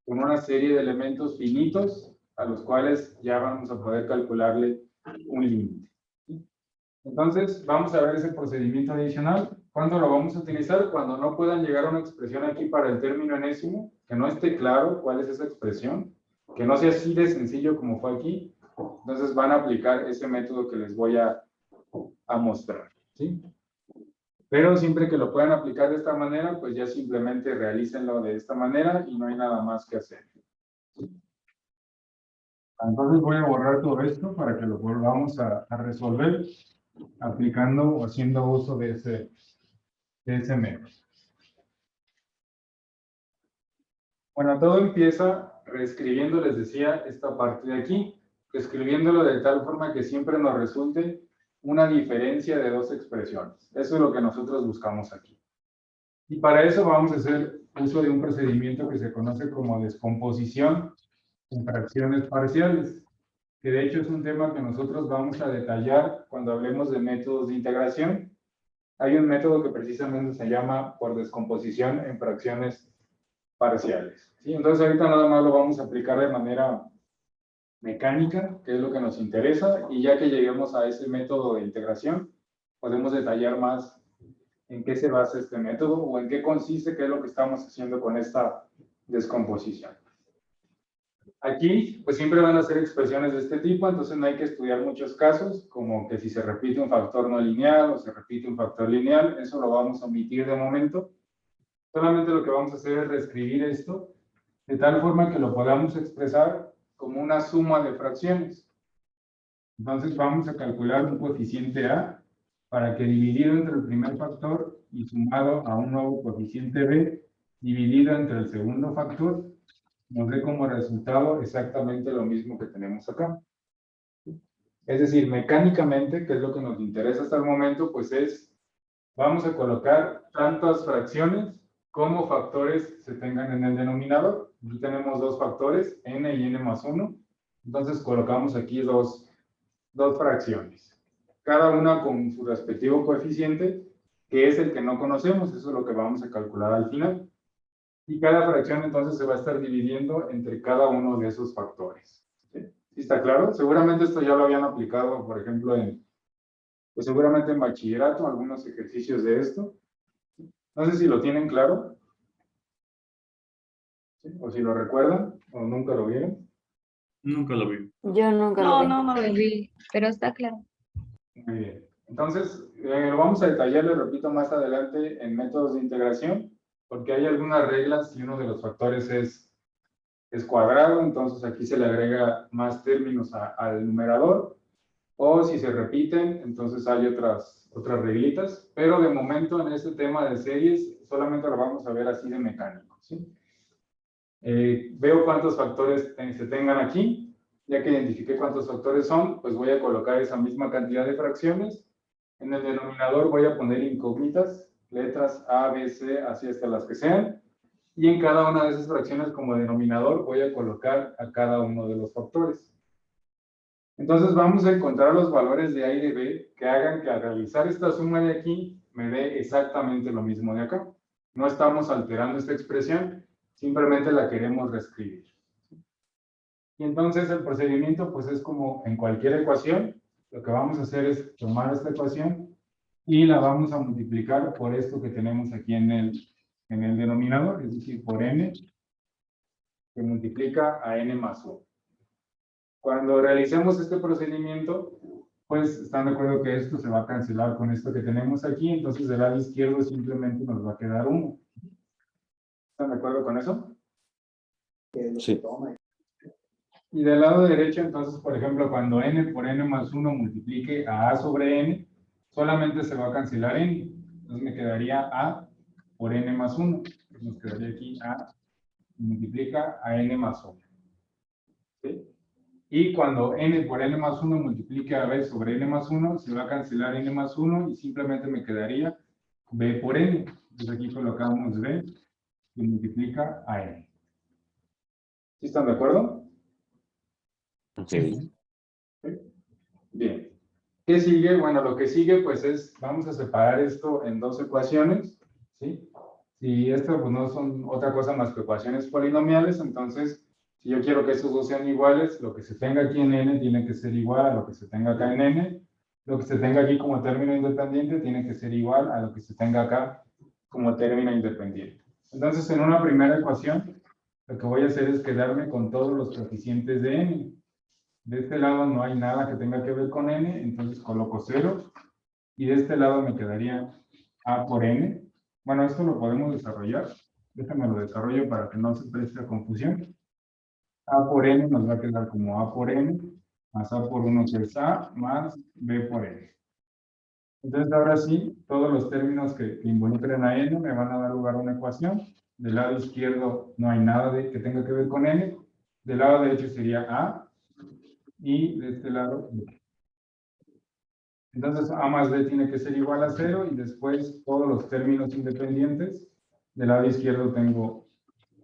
con una serie de elementos finitos a los cuales ya vamos a poder calcularle un límite. Entonces, vamos a ver ese procedimiento adicional. ¿Cuándo lo vamos a utilizar? Cuando no puedan llegar a una expresión aquí para el término enésimo, que no esté claro cuál es esa expresión, que no sea así de sencillo como fue aquí. Entonces van a aplicar ese método que les voy a mostrar, ¿sí? Pero siempre que lo puedan aplicar de esta manera, pues ya simplemente realícenlo de esta manera y no hay nada más que hacer. Entonces voy a borrar todo esto para que lo volvamos a resolver aplicando o haciendo uso de ese método. Bueno, todo empieza reescribiendo, les decía, esta parte de aquí, escribiéndolo de tal forma que siempre nos resulte una diferencia de dos expresiones. Eso es lo que nosotros buscamos aquí. Y para eso vamos a hacer uso de un procedimiento que se conoce como descomposición en fracciones parciales, que de hecho es un tema que nosotros vamos a detallar cuando hablemos de métodos de integración. Hay un método que precisamente se llama por descomposición en fracciones parciales, ¿sí? Entonces ahorita nada más lo vamos a aplicar de manera mecánica, que es lo que nos interesa, y ya que lleguemos a ese método de integración, podemos detallar más en qué se basa este método o en qué consiste, qué es lo que estamos haciendo con esta descomposición. Aquí, pues siempre van a ser expresiones de este tipo, entonces no hay que estudiar muchos casos, como que si se repite un factor no lineal o se repite un factor lineal, eso lo vamos a omitir de momento. Solamente lo que vamos a hacer es reescribir esto de tal forma que lo podamos expresar como una suma de fracciones. Entonces vamos a calcular un coeficiente A para que dividido entre el primer factor y sumado a un nuevo coeficiente B dividido entre el segundo factor nos dé como resultado exactamente lo mismo que tenemos acá. Es decir, mecánicamente, que es lo que nos interesa hasta el momento, pues vamos a colocar tantas fracciones como factores se tengan en el denominador. Aquí tenemos dos factores, n y n más 1. Entonces colocamos aquí dos fracciones. Cada una con su respectivo coeficiente, que es el que no conocemos. Eso es lo que vamos a calcular al final. Y cada fracción entonces se va a estar dividiendo entre cada uno de esos factores. ¿Sí? ¿Sí está claro? Seguramente esto ya lo habían aplicado, por ejemplo, pues seguramente en bachillerato, algunos ejercicios de esto. No sé si lo tienen claro, ¿sí? O si lo recuerdan, o nunca lo vieron. Nunca lo vi. Yo nunca lo vi. No lo vi, pero está claro. Muy bien. Entonces, lo vamos a detallar, les repito, más adelante en métodos de integración, porque hay algunas reglas si uno de los factores es cuadrado, entonces aquí se le agrega más términos al numerador, o si se repiten, entonces hay otras reglitas, pero de momento en este tema de series solamente lo vamos a ver así de mecánico, ¿sí? Veo cuántos factores se tengan aquí, ya que identifiqué cuántos factores son, pues voy a colocar esa misma cantidad de fracciones. En el denominador voy a poner incógnitas, letras A, B, C, así hasta las que sean, y en cada una de esas fracciones como denominador voy a colocar a cada uno de los factores. Entonces vamos a encontrar los valores de A y de B que hagan que al realizar esta suma de aquí me dé exactamente lo mismo de acá. No estamos alterando esta expresión, simplemente la queremos reescribir. Y entonces el procedimiento pues es como en cualquier ecuación, lo que vamos a hacer es tomar esta ecuación y la vamos a multiplicar por esto que tenemos aquí en el denominador, es decir, por n, que multiplica a n más 1. Cuando realicemos este procedimiento, pues están de acuerdo que esto se va a cancelar con esto que tenemos aquí, entonces del lado izquierdo simplemente nos va a quedar 1. ¿Están de acuerdo con eso? Sí. Y del lado derecho, entonces, por ejemplo, cuando n por n más 1 multiplique a sobre n, solamente se va a cancelar n. Entonces me quedaría a por n más 1. Nos quedaría aquí a multiplica a n más 1. ¿Sí? Y cuando n por n más 1 multiplique a b sobre n más 1, se va a cancelar n más 1 y simplemente me quedaría b por n. Entonces aquí colocamos b que multiplica a n. ¿Sí están de acuerdo? Sí. Bien. ¿Qué sigue? Bueno, lo que sigue pues es, vamos a separar esto en dos ecuaciones, ¿sí? Si esto pues no son otra cosa más que ecuaciones polinomiales, entonces si yo quiero que estos dos sean iguales, lo que se tenga aquí en n tiene que ser igual a lo que se tenga acá en n, lo que se tenga aquí como término independiente tiene que ser igual a lo que se tenga acá como término independiente. Entonces en una primera ecuación, lo que voy a hacer es quedarme con todos los coeficientes de n. De este lado no hay nada que tenga que ver con n, entonces coloco 0. Y de este lado me quedaría a por n. Bueno, esto lo podemos desarrollar. Déjame lo desarrollo para que no se preste a confusión. A por n nos va a quedar como a por n, más a por 1 que es a, más b por n. Entonces ahora sí, todos los términos que involucren a n me van a dar lugar a una ecuación. Del lado izquierdo no hay nada que tenga que ver con n. Del lado derecho sería a. Y de este lado, b. Entonces, a más b tiene que ser igual a 0 y después todos los términos independientes. Del lado izquierdo tengo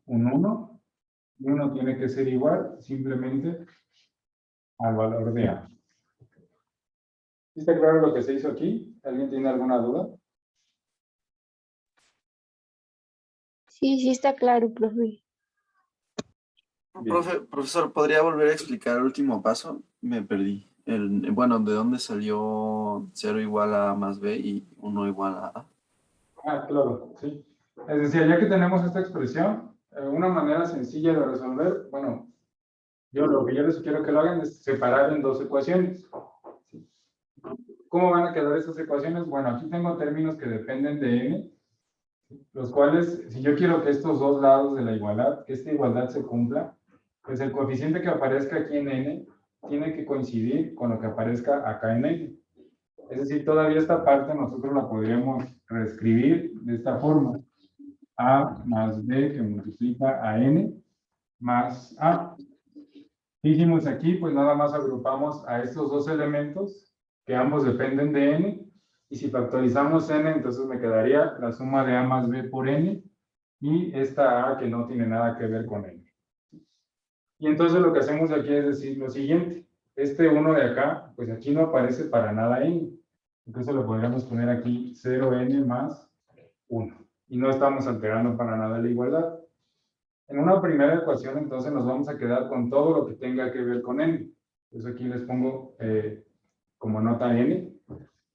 un 1. Y 1 tiene que ser igual simplemente al valor de a. ¿Está claro lo que se hizo aquí? ¿Alguien tiene alguna duda? Sí, sí está claro, profe. Bien. Profesor, ¿podría volver a explicar el último paso? Me perdí. Bueno, ¿de dónde salió 0 igual a más b y 1 igual a a? Ah, claro, sí. Es decir, ya que tenemos esta expresión, una manera sencilla de resolver, bueno, lo que yo les sugiero que lo hagan es separar en dos ecuaciones. ¿Sí? ¿Cómo van a quedar esas ecuaciones? Bueno, aquí tengo términos que dependen de n, los cuales, si yo quiero que estos dos lados de la igualdad, que esta igualdad se cumpla, pues el coeficiente que aparezca aquí en n tiene que coincidir con lo que aparezca acá en n. Es decir, todavía esta parte nosotros la podríamos reescribir de esta forma. A más b que multiplica a n más a. ¿Qué hicimos aquí? Pues nada más agrupamos a estos dos elementos que ambos dependen de n. Y si factorizamos n, entonces me quedaría la suma de a más b por n y esta a que no tiene nada que ver con n. Y entonces lo que hacemos aquí es decir lo siguiente. Este 1 de acá, pues aquí no aparece para nada n. Entonces lo podríamos poner aquí 0n más 1. Y no estamos alterando para nada la igualdad. En una primera ecuación, entonces, nos vamos a quedar con todo lo que tenga que ver con n. Entonces aquí les pongo como nota n.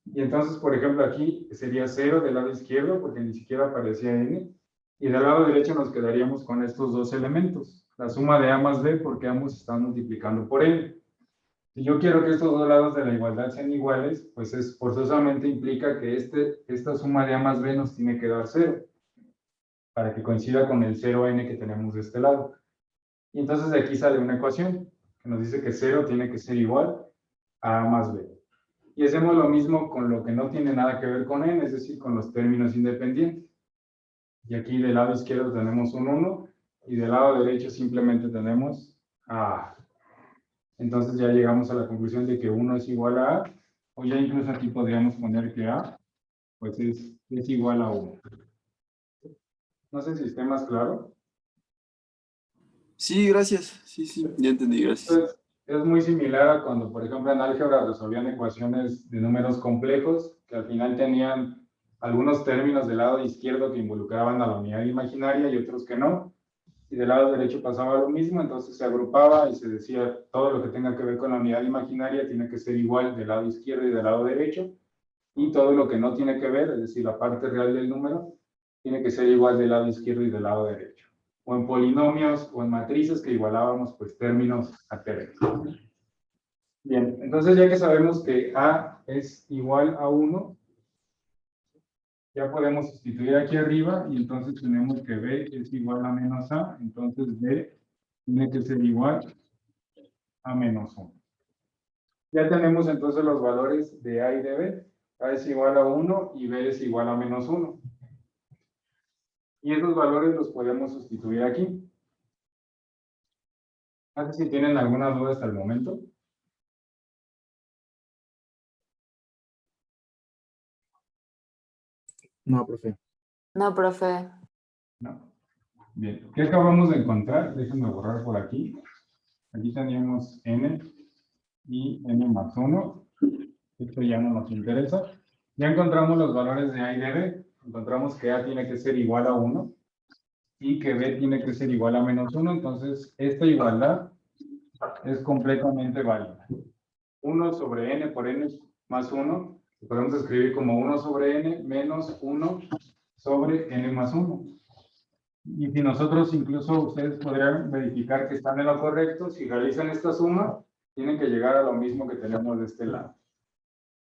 Y entonces, por ejemplo, aquí sería 0 del lado izquierdo, porque ni siquiera aparecía n. Y del lado derecho nos quedaríamos con estos dos elementos. La suma de a más b, porque ambos están multiplicando por n. Si yo quiero que estos dos lados de la igualdad sean iguales, pues forzosamente implica que esta suma de a más b nos tiene que dar 0, para que coincida con el 0n que tenemos de este lado. Y entonces de aquí sale una ecuación que nos dice que 0 tiene que ser igual a a más b. Y hacemos lo mismo con lo que no tiene nada que ver con n, es decir, con los términos independientes. Y aquí del lado izquierdo tenemos un 1 y del lado derecho simplemente tenemos a. Entonces ya llegamos a la conclusión de que 1 es igual a a, o ya incluso aquí podríamos poner que a pues es igual a 1. No sé si esté más claro. Sí, gracias. Sí, ya entendí, gracias. Entonces, es muy similar a cuando, por ejemplo, en álgebra resolvían ecuaciones de números complejos que al final tenían algunos términos del lado izquierdo que involucraban a la unidad imaginaria y otros que no. Y del lado derecho pasaba lo mismo, entonces se agrupaba y se decía todo lo que tenga que ver con la unidad imaginaria tiene que ser igual del lado izquierdo y del lado derecho. Y todo lo que no tiene que ver, es decir, la parte real del número, tiene que ser igual del lado izquierdo y del lado derecho. O en polinomios o en matrices que igualábamos pues términos a términos. Bien, entonces ya que sabemos que A es igual a 1, ya podemos sustituir aquí arriba y entonces tenemos que B es igual a menos A, entonces B tiene que ser igual a menos 1. Ya tenemos entonces los valores de A y de B. A es igual a 1 y B es igual a menos 1. Y esos valores los podemos sustituir aquí. No sé si tienen alguna duda hasta el momento. No, profe. No, profe. No. Bien, ¿qué acabamos de encontrar? Déjenme borrar por aquí. Aquí teníamos n y n más 1. Esto ya no nos interesa. Ya encontramos los valores de A y de B. Encontramos que A tiene que ser igual a 1 y que B tiene que ser igual a menos 1. Entonces, esta igualdad es completamente válida. 1 sobre n por n más 1, lo podemos escribir como 1 sobre n menos 1 sobre n más 1. Y si nosotros, incluso ustedes podrían verificar que están en lo correcto, si realizan esta suma, tienen que llegar a lo mismo que tenemos de este lado.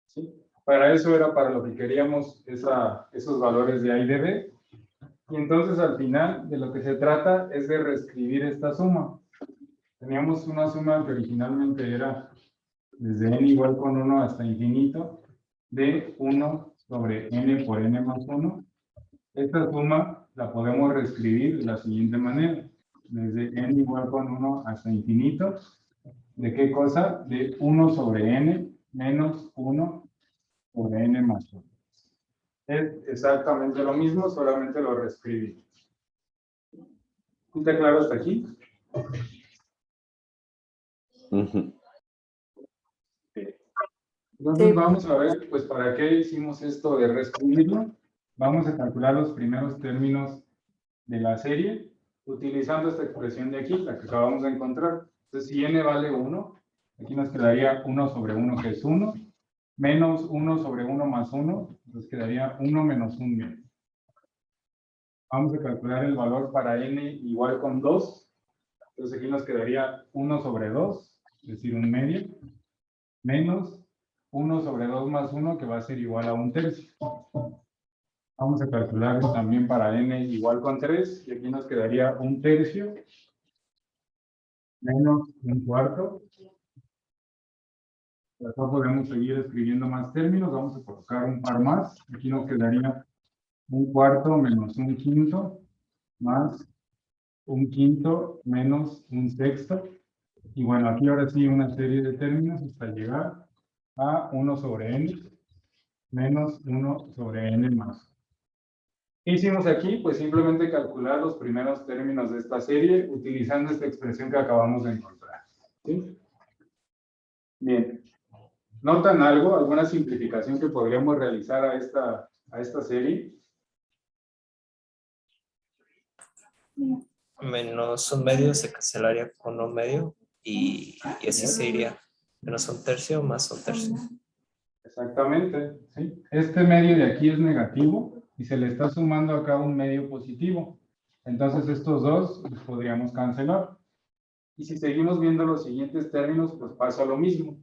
¿Sí? Para eso era para lo que queríamos esos valores de A y de B. Y entonces al final de lo que se trata es de reescribir esta suma. Teníamos una suma que originalmente era desde n igual con 1 hasta infinito, de 1 sobre n por n más 1. Esta suma la podemos reescribir de la siguiente manera. Desde n igual con 1 hasta infinito. ¿De qué cosa? De 1 sobre n menos 1 sobre n más 1. Es exactamente lo mismo, solamente lo reescribí. ¿Está claro hasta aquí? Ujú. Entonces Sí. vamos a ver, pues, ¿para qué hicimos esto de reescribirlo? Vamos a calcular los primeros términos de la serie utilizando esta expresión de aquí, la que acabamos de encontrar. Entonces, si n vale 1, aquí nos quedaría 1 sobre 1, que es 1, menos 1 sobre 1 más 1, nos quedaría 1 menos 1 medio. Vamos a calcular el valor para n igual con 2. Entonces aquí nos quedaría 1 sobre 2, es decir, 1 medio, menos 1 sobre 2 más 1, que va a ser igual a 1/3. Vamos a calcular también para n igual con 3, y aquí nos quedaría 1/3 menos 1/4. Acá podemos seguir escribiendo más términos, vamos a colocar un par más. Aquí nos quedaría 1/4 menos 1/5 más 1/5 menos 1/6. Y bueno, aquí ahora sí una serie de términos hasta llegar a 1 sobre n menos 1 sobre n más. ¿Qué hicimos aquí? Pues simplemente calcular los primeros términos de esta serie utilizando esta expresión que acabamos de encontrar. ¿Sí? Bien. ¿Notan algo? ¿Alguna simplificación que podríamos realizar a esta serie? Menos 1 medio se cancelaría con 1 medio y así se iría. Menos 1/3 más 1/3. Exactamente, ¿sí? Este medio de aquí es negativo y se le está sumando acá un medio positivo. Entonces estos dos los podríamos cancelar. Y si seguimos viendo los siguientes términos, pues pasa lo mismo.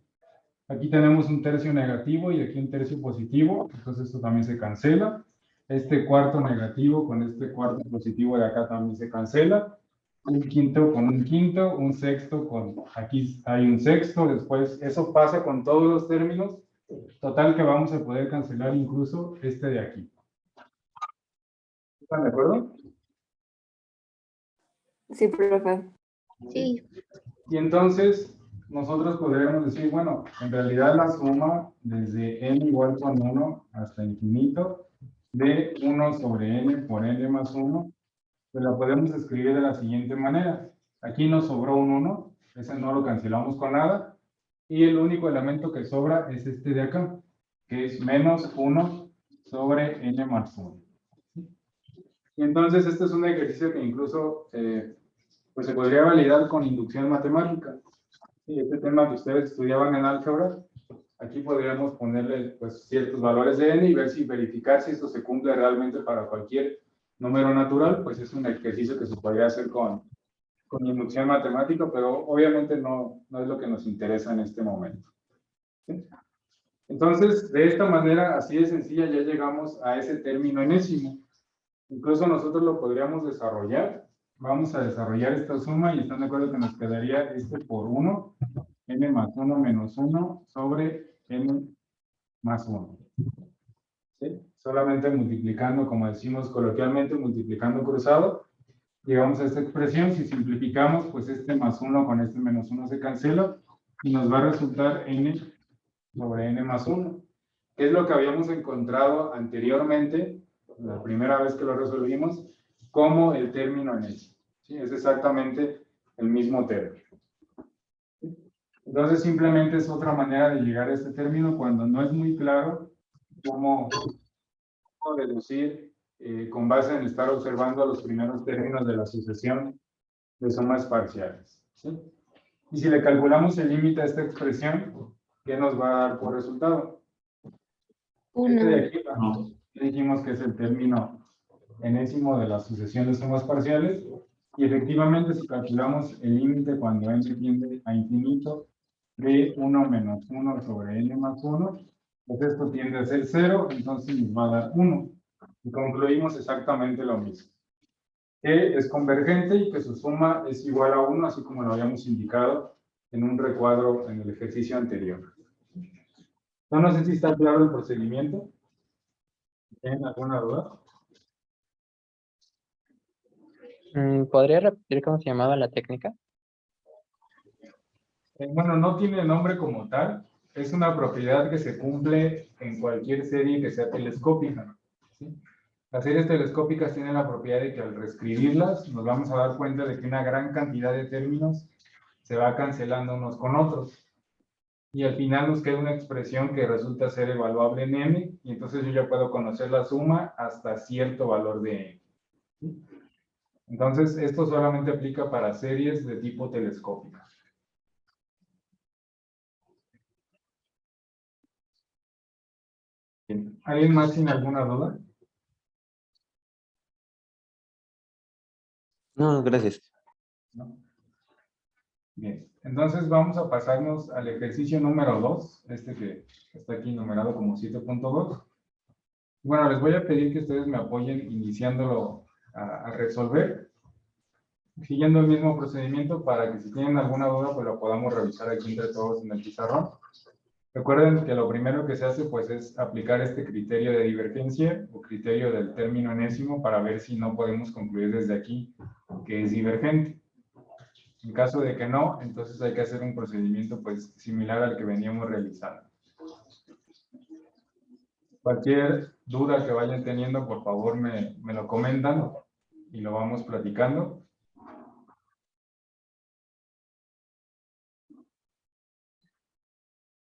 Aquí tenemos 1/3 negativo y aquí 1/3 positivo, entonces esto también se cancela. Este cuarto negativo con este cuarto positivo de acá también se cancela. 1/5 con 1/5, 1/6 con, aquí hay 1/6, después eso pasa con todos los términos. Total que vamos a poder cancelar incluso este de aquí. ¿Están de acuerdo? Sí, profe. Sí. Y entonces nosotros podríamos decir, bueno, en realidad la suma desde n igual con 1 hasta infinito de 1 sobre n por n más 1, pues la podemos escribir de la siguiente manera. Aquí nos sobró un 1, ese no lo cancelamos con nada, y el único elemento que sobra es este de acá, que es menos 1 sobre n más 1. Y entonces este es un ejercicio que incluso pues se podría validar con inducción matemática. Y este tema que ustedes estudiaban en álgebra, aquí podríamos ponerle pues ciertos valores de n y ver si verificar si esto se cumple realmente para cualquier número natural, pues es un ejercicio que se podría hacer con con inducción matemática, pero obviamente no es lo que nos interesa en este momento. ¿Sí? Entonces, de esta manera, así de sencilla, ya llegamos a ese término enésimo. Incluso nosotros lo podríamos desarrollar. Vamos a desarrollar esta suma y están de acuerdo que nos quedaría este por 1, n más 1 menos 1 sobre n más 1. ¿Sí? Solamente multiplicando, como decimos coloquialmente, multiplicando cruzado, llegamos a esta expresión. Si simplificamos, pues este más 1 con este menos 1 se cancela y nos va a resultar n sobre n más 1, que es lo que habíamos encontrado anteriormente, la primera vez que lo resolvimos, como el término enésimo. ¿Sí? Es exactamente el mismo término. Entonces, simplemente es otra manera de llegar a este término cuando no es muy claro cómo deducir con base en estar observando los primeros términos de la sucesión de sumas parciales. ¿Sí? Y si le calculamos el límite a esta expresión, ¿qué nos va a dar por resultado? Este de aquí, dijimos que es el término enésimo de la sucesión de sumas parciales, y efectivamente si calculamos el límite cuando n tiende a infinito de 1 menos 1 sobre n más 1, pues esto tiende a ser 0, entonces nos va a dar 1. Y concluimos exactamente lo mismo. Que es convergente y que su suma es igual a 1, así como lo habíamos indicado en un recuadro en el ejercicio anterior. No sé si está claro el procedimiento. ¿Tienen alguna duda? ¿Podría repetir cómo se llamaba la técnica? Bueno, no tiene nombre como tal. Es una propiedad que se cumple en cualquier serie que sea telescópica. ¿Sí? Las series telescópicas tienen la propiedad de que al reescribirlas nos vamos a dar cuenta de que una gran cantidad de términos se va cancelando unos con otros. Y al final nos queda una expresión que resulta ser evaluable en n, y entonces yo ya puedo conocer la suma hasta cierto valor de n. ¿Sí? Entonces, esto solamente aplica para series de tipo telescópica. Bien. ¿Alguien más sin alguna duda? No, gracias. ¿No? Bien, entonces vamos a pasarnos al ejercicio número 2, este que está aquí numerado como 7.2. Bueno, les voy a pedir que ustedes me apoyen iniciándolo a resolver, siguiendo el mismo procedimiento para que si tienen alguna duda, pues lo podamos revisar aquí entre todos en el pizarrón. Recuerden que lo primero que se hace pues es aplicar este criterio de divergencia o criterio del término enésimo para ver si no podemos concluir desde aquí que es divergente. En caso de que no, entonces hay que hacer un procedimiento pues similar al que veníamos realizando. Cualquier duda que vayan teniendo, por favor me lo comentan y lo vamos platicando.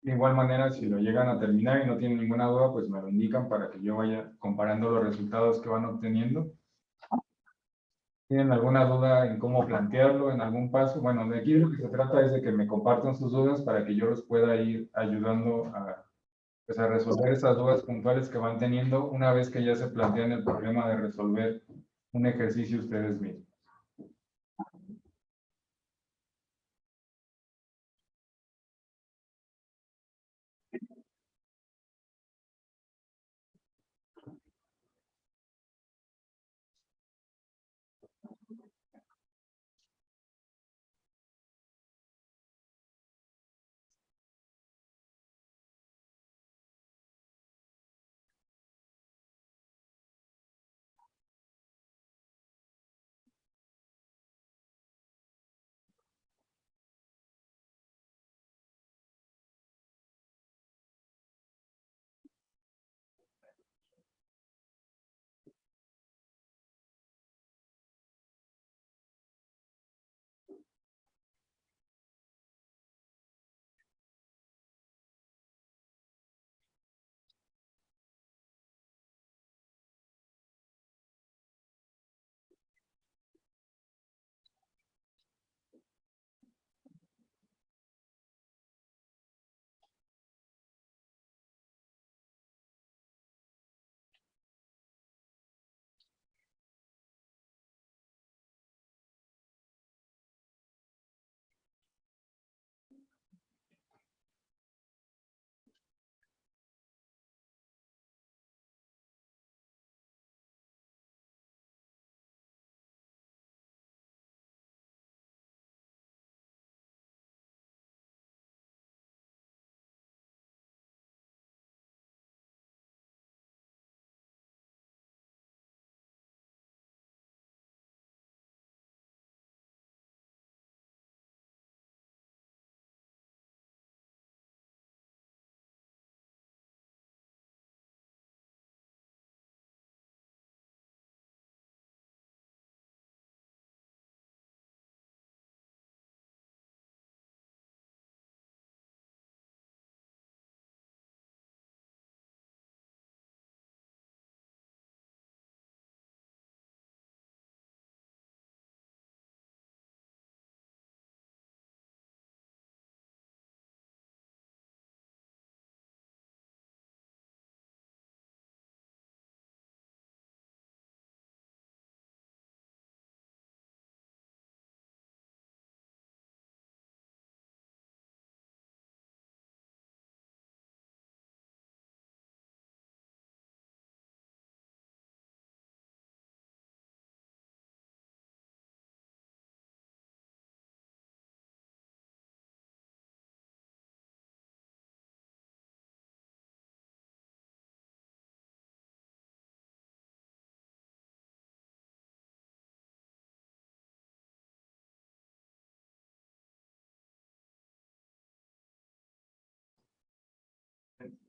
De igual manera, si lo llegan a terminar y no tienen ninguna duda, pues me lo indican para que yo vaya comparando los resultados que van obteniendo. ¿Tienen alguna duda en cómo plantearlo, en algún paso? Bueno, de aquí lo que se trata es de que me compartan sus dudas para que yo los pueda ir ayudando pues a resolver esas dudas puntuales que van teniendo una vez que ya se plantean el problema de resolver un ejercicio ustedes mismos.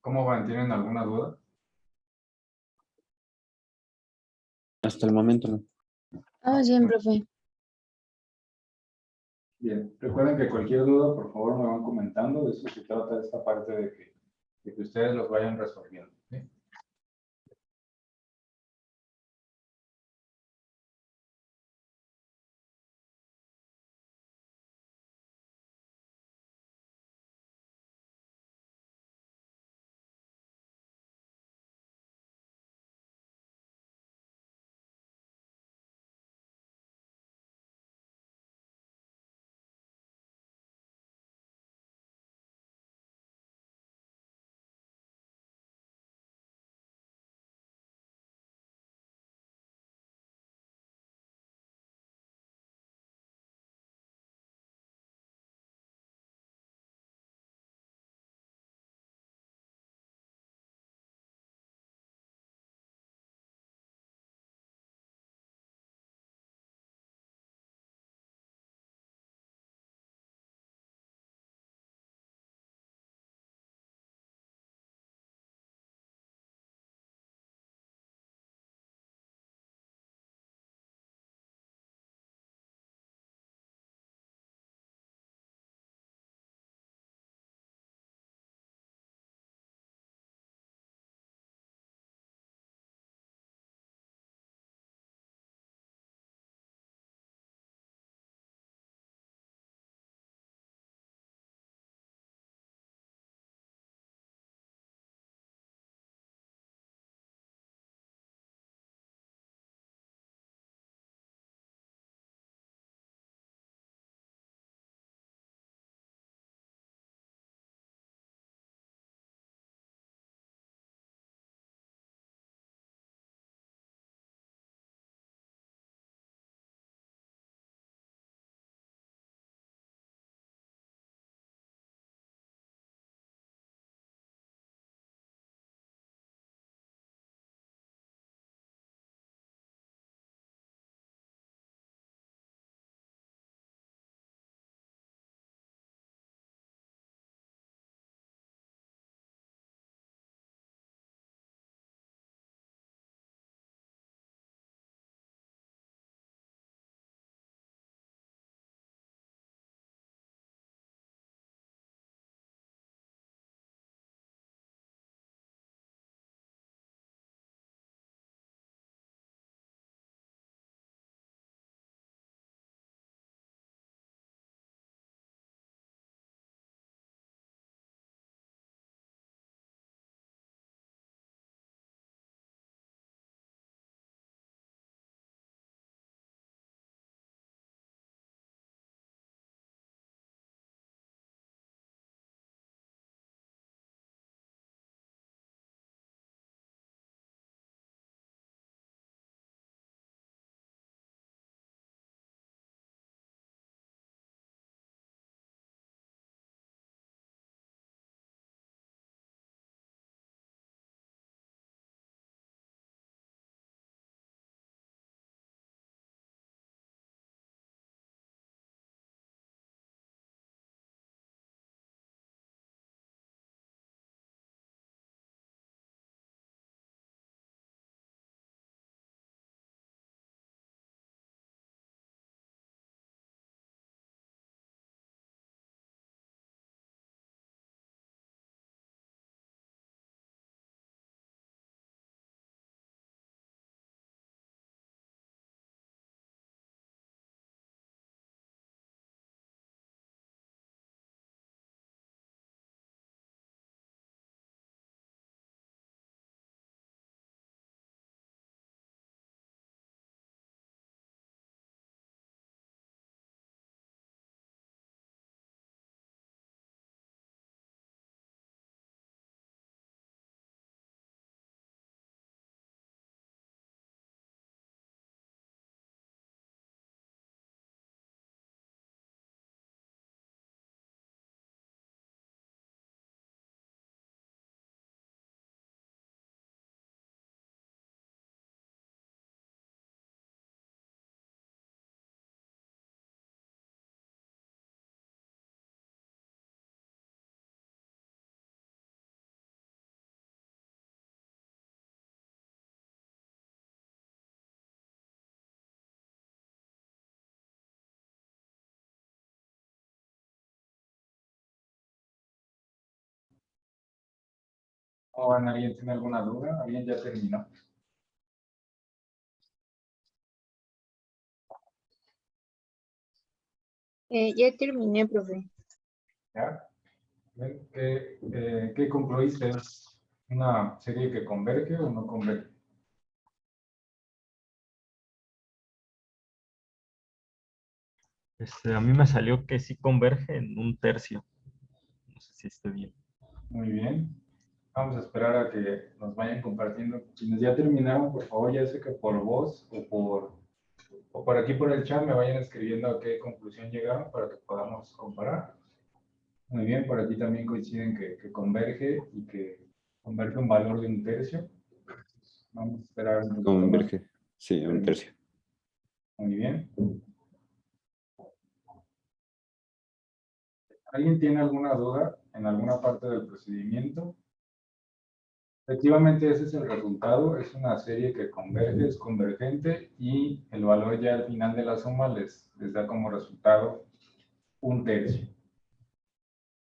¿Cómo van? ¿Tienen alguna duda? Hasta el momento no. Vamos bien, profe. Bien, recuerden que cualquier duda, por favor, me van comentando. De eso se trata esta parte de que ustedes los vayan resolviendo. ¿Sí? ¿Cómo van? ¿Alguien tiene alguna duda? ¿Alguien ya terminó? Ya terminé, profe. ¿Ya? ¿Qué concluiste? ¿Es una serie que converge o no converge? A mí me salió que sí converge en un tercio. No sé si esté bien. Muy bien. Vamos a esperar a que nos vayan compartiendo. Quienes ya terminaron, por favor, ya sé que por voz o por aquí por el chat me vayan escribiendo a qué conclusión llegaron para que podamos comparar. Muy bien, por aquí también coinciden que converge y que converge un valor de un tercio. Vamos a esperar un poquito más. Converge. Sí, un tercio. Muy bien. ¿Alguien tiene alguna duda en alguna parte del procedimiento? Efectivamente, ese es el resultado. Es una serie que converge, es convergente y el valor ya al final de la suma les da como resultado un tercio.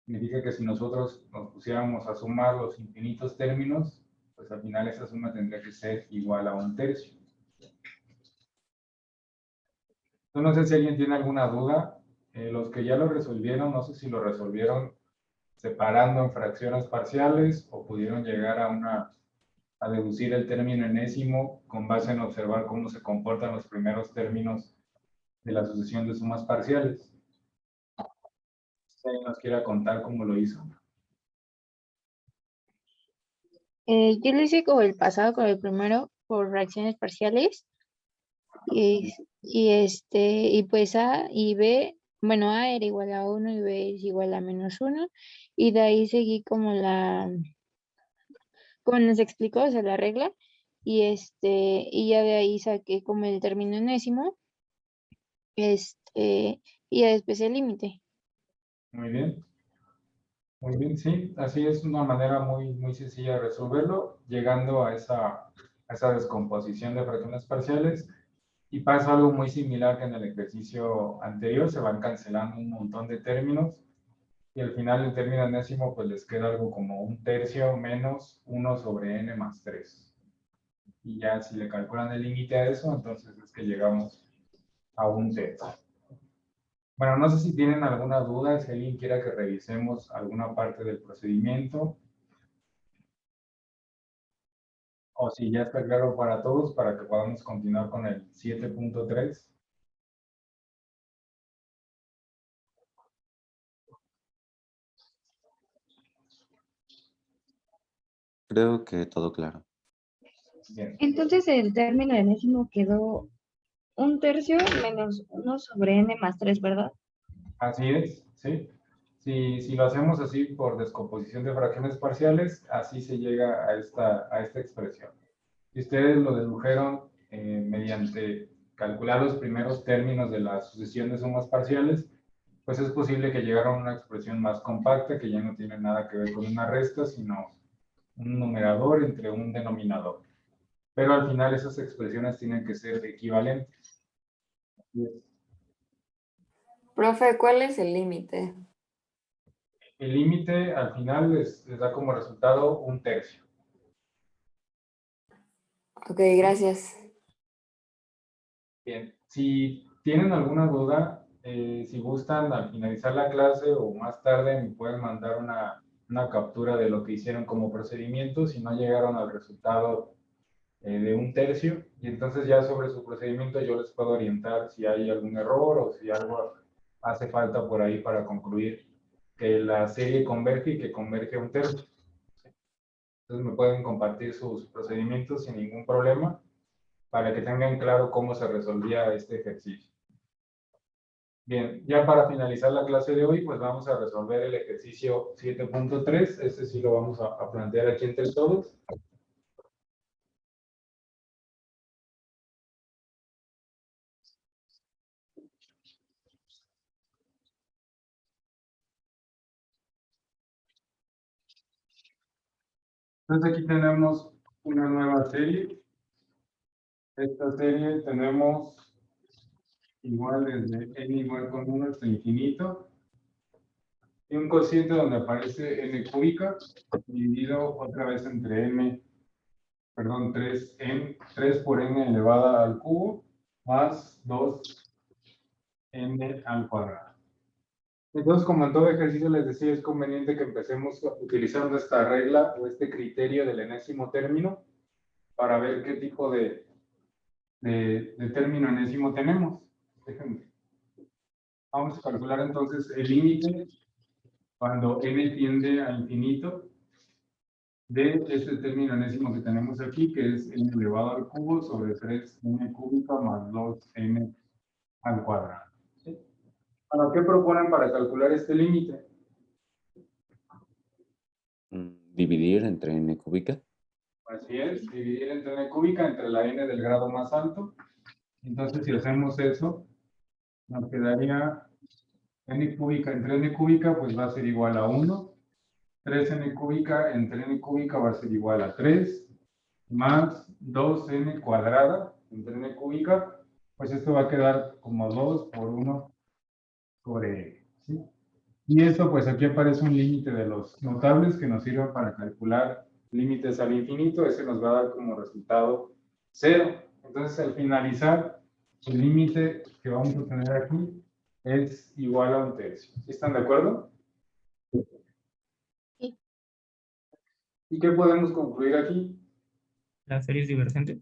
Significa que si nosotros nos pusiéramos a sumar los infinitos términos, pues al final esa suma tendría que ser igual a un tercio. Yo no sé si alguien tiene alguna duda. Los que ya lo resolvieron, no sé si lo resolvieron separando en fracciones parciales o pudieron llegar a deducir el término enésimo con base en observar cómo se comportan los primeros términos de la sucesión de sumas parciales. Si alguien nos quiera contar cómo lo hizo. Yo lo hice como el pasado, con el primero, por fracciones parciales. Y pues A y B, bueno, A era igual a 1 y B es igual a -1. Y de ahí seguí como como nos explicó, o sea, la regla. Y ya de ahí saqué como el término enésimo. Y ya después el límite. Muy bien. Muy bien, sí, así es una manera muy sencilla de resolverlo, llegando a esa descomposición de fracciones parciales. Y pasa algo muy similar que en el ejercicio anterior, se van cancelando un montón de términos y al final el término enésimo pues les queda algo como un tercio menos 1 sobre n más 3. Y ya si le calculan el límite a eso, entonces es que llegamos a un tercio. Bueno, no sé si tienen alguna duda, si alguien quiera que revisemos alguna parte del procedimiento. O si ya está claro para todos, para que podamos continuar con el 7.3. Creo que todo claro. Bien, Entonces el término enésimo quedó un tercio menos 1 sobre n más 3, ¿verdad? así es, ¿sí? Si lo hacemos así por descomposición de fracciones parciales, así se llega a esta expresión. Si ustedes lo dedujeron mediante calcular los primeros términos de la sucesión de sumas parciales, pues es posible que llegaran a una expresión más compacta que ya no tiene nada que ver con una resta, sino un numerador entre un denominador. Pero al final esas expresiones tienen que ser equivalentes. Profe, ¿cuál es el límite? El límite al final les da como resultado un tercio. Ok, gracias. Bien, si tienen alguna duda, si gustan al finalizar la clase o más tarde me pueden mandar una captura de lo que hicieron como procedimiento si no llegaron al resultado de un tercio, y entonces ya sobre su procedimiento yo les puedo orientar si hay algún error o si algo hace falta por ahí para concluir que la serie converge y que converge un tercio. Entonces me pueden compartir sus procedimientos sin ningún problema para que tengan claro cómo se resolvía este ejercicio. Bien, ya para finalizar la clase de hoy, pues vamos a resolver el ejercicio 7.3. Este sí lo vamos a plantear aquí entre todos. Entonces aquí tenemos una nueva serie. Esta serie tenemos igual desde n igual con 1 hasta infinito. y un cociente donde aparece n cúbica dividido otra vez entre n, perdón, 3 por n elevada al cubo más 2n al cuadrado. Entonces, como en todo ejercicio les decía, es conveniente que empecemos utilizando esta regla o este criterio del enésimo término para ver qué tipo de término enésimo tenemos. Déjenme. Vamos a calcular entonces el límite cuando n tiende a infinito de este término enésimo que tenemos aquí, que es n elevado al cubo sobre 3n cúbica más 2n al cuadrado. ¿Sí? Bueno, ¿qué proponen para calcular este límite? Dividir entre n cúbica. Así es, dividir entre n cúbica entre la n del grado más alto. Entonces, si hacemos eso, nos quedaría n cúbica entre n cúbica, pues va a ser igual a 1. 3n cúbica entre n cúbica va a ser igual a 3, más 2n cuadrada entre n cúbica, pues esto va a quedar como 2 por 1 sobre n. ¿Sí? Y esto, pues aquí aparece un límite de los notables que nos sirve para calcular límites al infinito. Ese nos va a dar como resultado 0. Entonces, al finalizar, el límite que vamos a tener aquí es igual a 1/3. ¿Sí están de acuerdo? Sí. ¿Y qué podemos concluir aquí? La serie es divergente.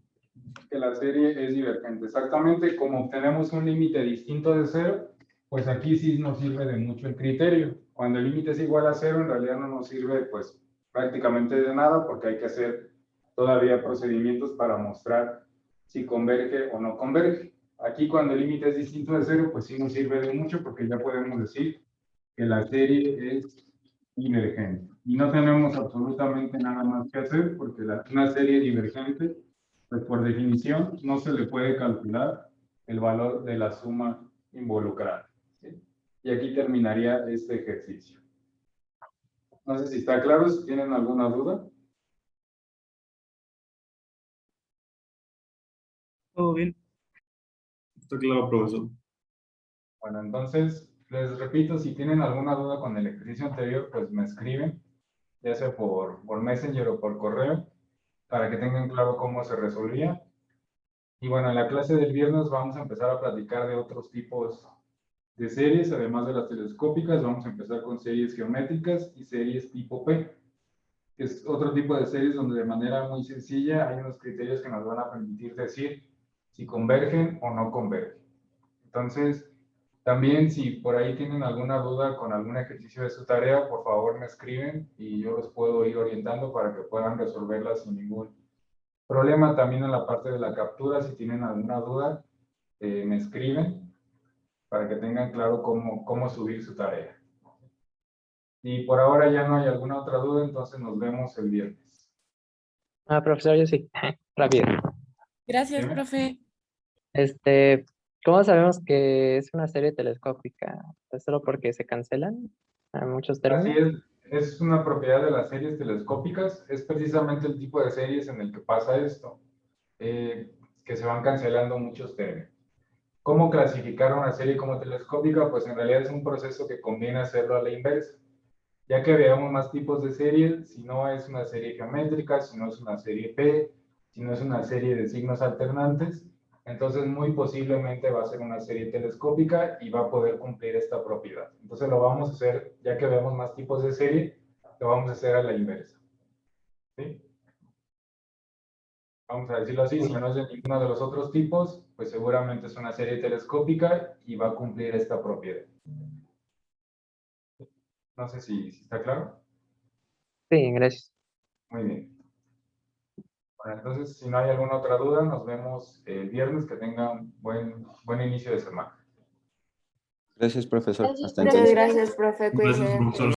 Que la serie es divergente. Exactamente, como obtenemos un límite distinto de 0, pues aquí sí nos sirve de mucho el criterio. Cuando el límite es igual a 0, en realidad no nos sirve pues prácticamente de nada, porque hay que hacer todavía procedimientos para mostrar si converge o no converge. Aquí cuando el límite es distinto de 0, pues sí nos sirve de mucho, porque ya podemos decir que la serie es divergente. Y no tenemos absolutamente nada más que hacer, porque una serie divergente, pues por definición, no se le puede calcular el valor de la suma involucrada. ¿Sí? Y aquí terminaría este ejercicio. No sé si está claro, si tienen alguna duda. Todo bien. Está claro, profesor. Bueno, entonces, les repito, si tienen alguna duda con el ejercicio anterior, pues me escriben, ya sea por Messenger o por correo, para que tengan claro cómo se resolvía. Y bueno, en la clase del viernes vamos a empezar a platicar de otros tipos de series, además de las telescópicas. Vamos a empezar con series geométricas y series tipo P, que es otro tipo de series donde de manera muy sencilla hay unos criterios que nos van a permitir decir si convergen o no convergen. Entonces, también si por ahí tienen alguna duda con algún ejercicio de su tarea, por favor me escriben y yo los puedo ir orientando para que puedan resolverla sin ningún problema. También en la parte de la captura, si tienen alguna duda, me escriben para que tengan claro cómo subir su tarea. Y por ahora ya no hay alguna otra duda, entonces nos vemos el viernes. Profesor, yo sí. Rápido. Gracias, Dime. profe. ¿Cómo sabemos que es una serie telescópica? ¿Es solo porque se cancelan a muchos Así términos? es una propiedad de las series telescópicas, es precisamente el tipo de series en el que pasa esto, que se van cancelando muchos términos. ¿Cómo clasificar una serie como telescópica? Pues en realidad es un proceso que conviene hacerlo a la inversa, ya que veamos más tipos de series, si no es una serie geométrica, si no es una serie P, si no es una serie de signos alternantes, entonces muy posiblemente va a ser una serie telescópica y va a poder cumplir esta propiedad. Entonces lo vamos a hacer, ya que vemos más tipos de serie, lo vamos a hacer a la inversa. ¿Sí? Vamos a decirlo así, si no es de ninguno de los otros tipos, pues seguramente es una serie telescópica y va a cumplir esta propiedad. No sé si está claro. Sí, gracias. Muy bien. Bueno, entonces, si no hay alguna otra duda, nos vemos el viernes. Que tengan buen inicio de semana. Gracias, profesor. Gracias, Hasta Muchas entonces. gracias, profe. Gracias, Cuídese. profesor.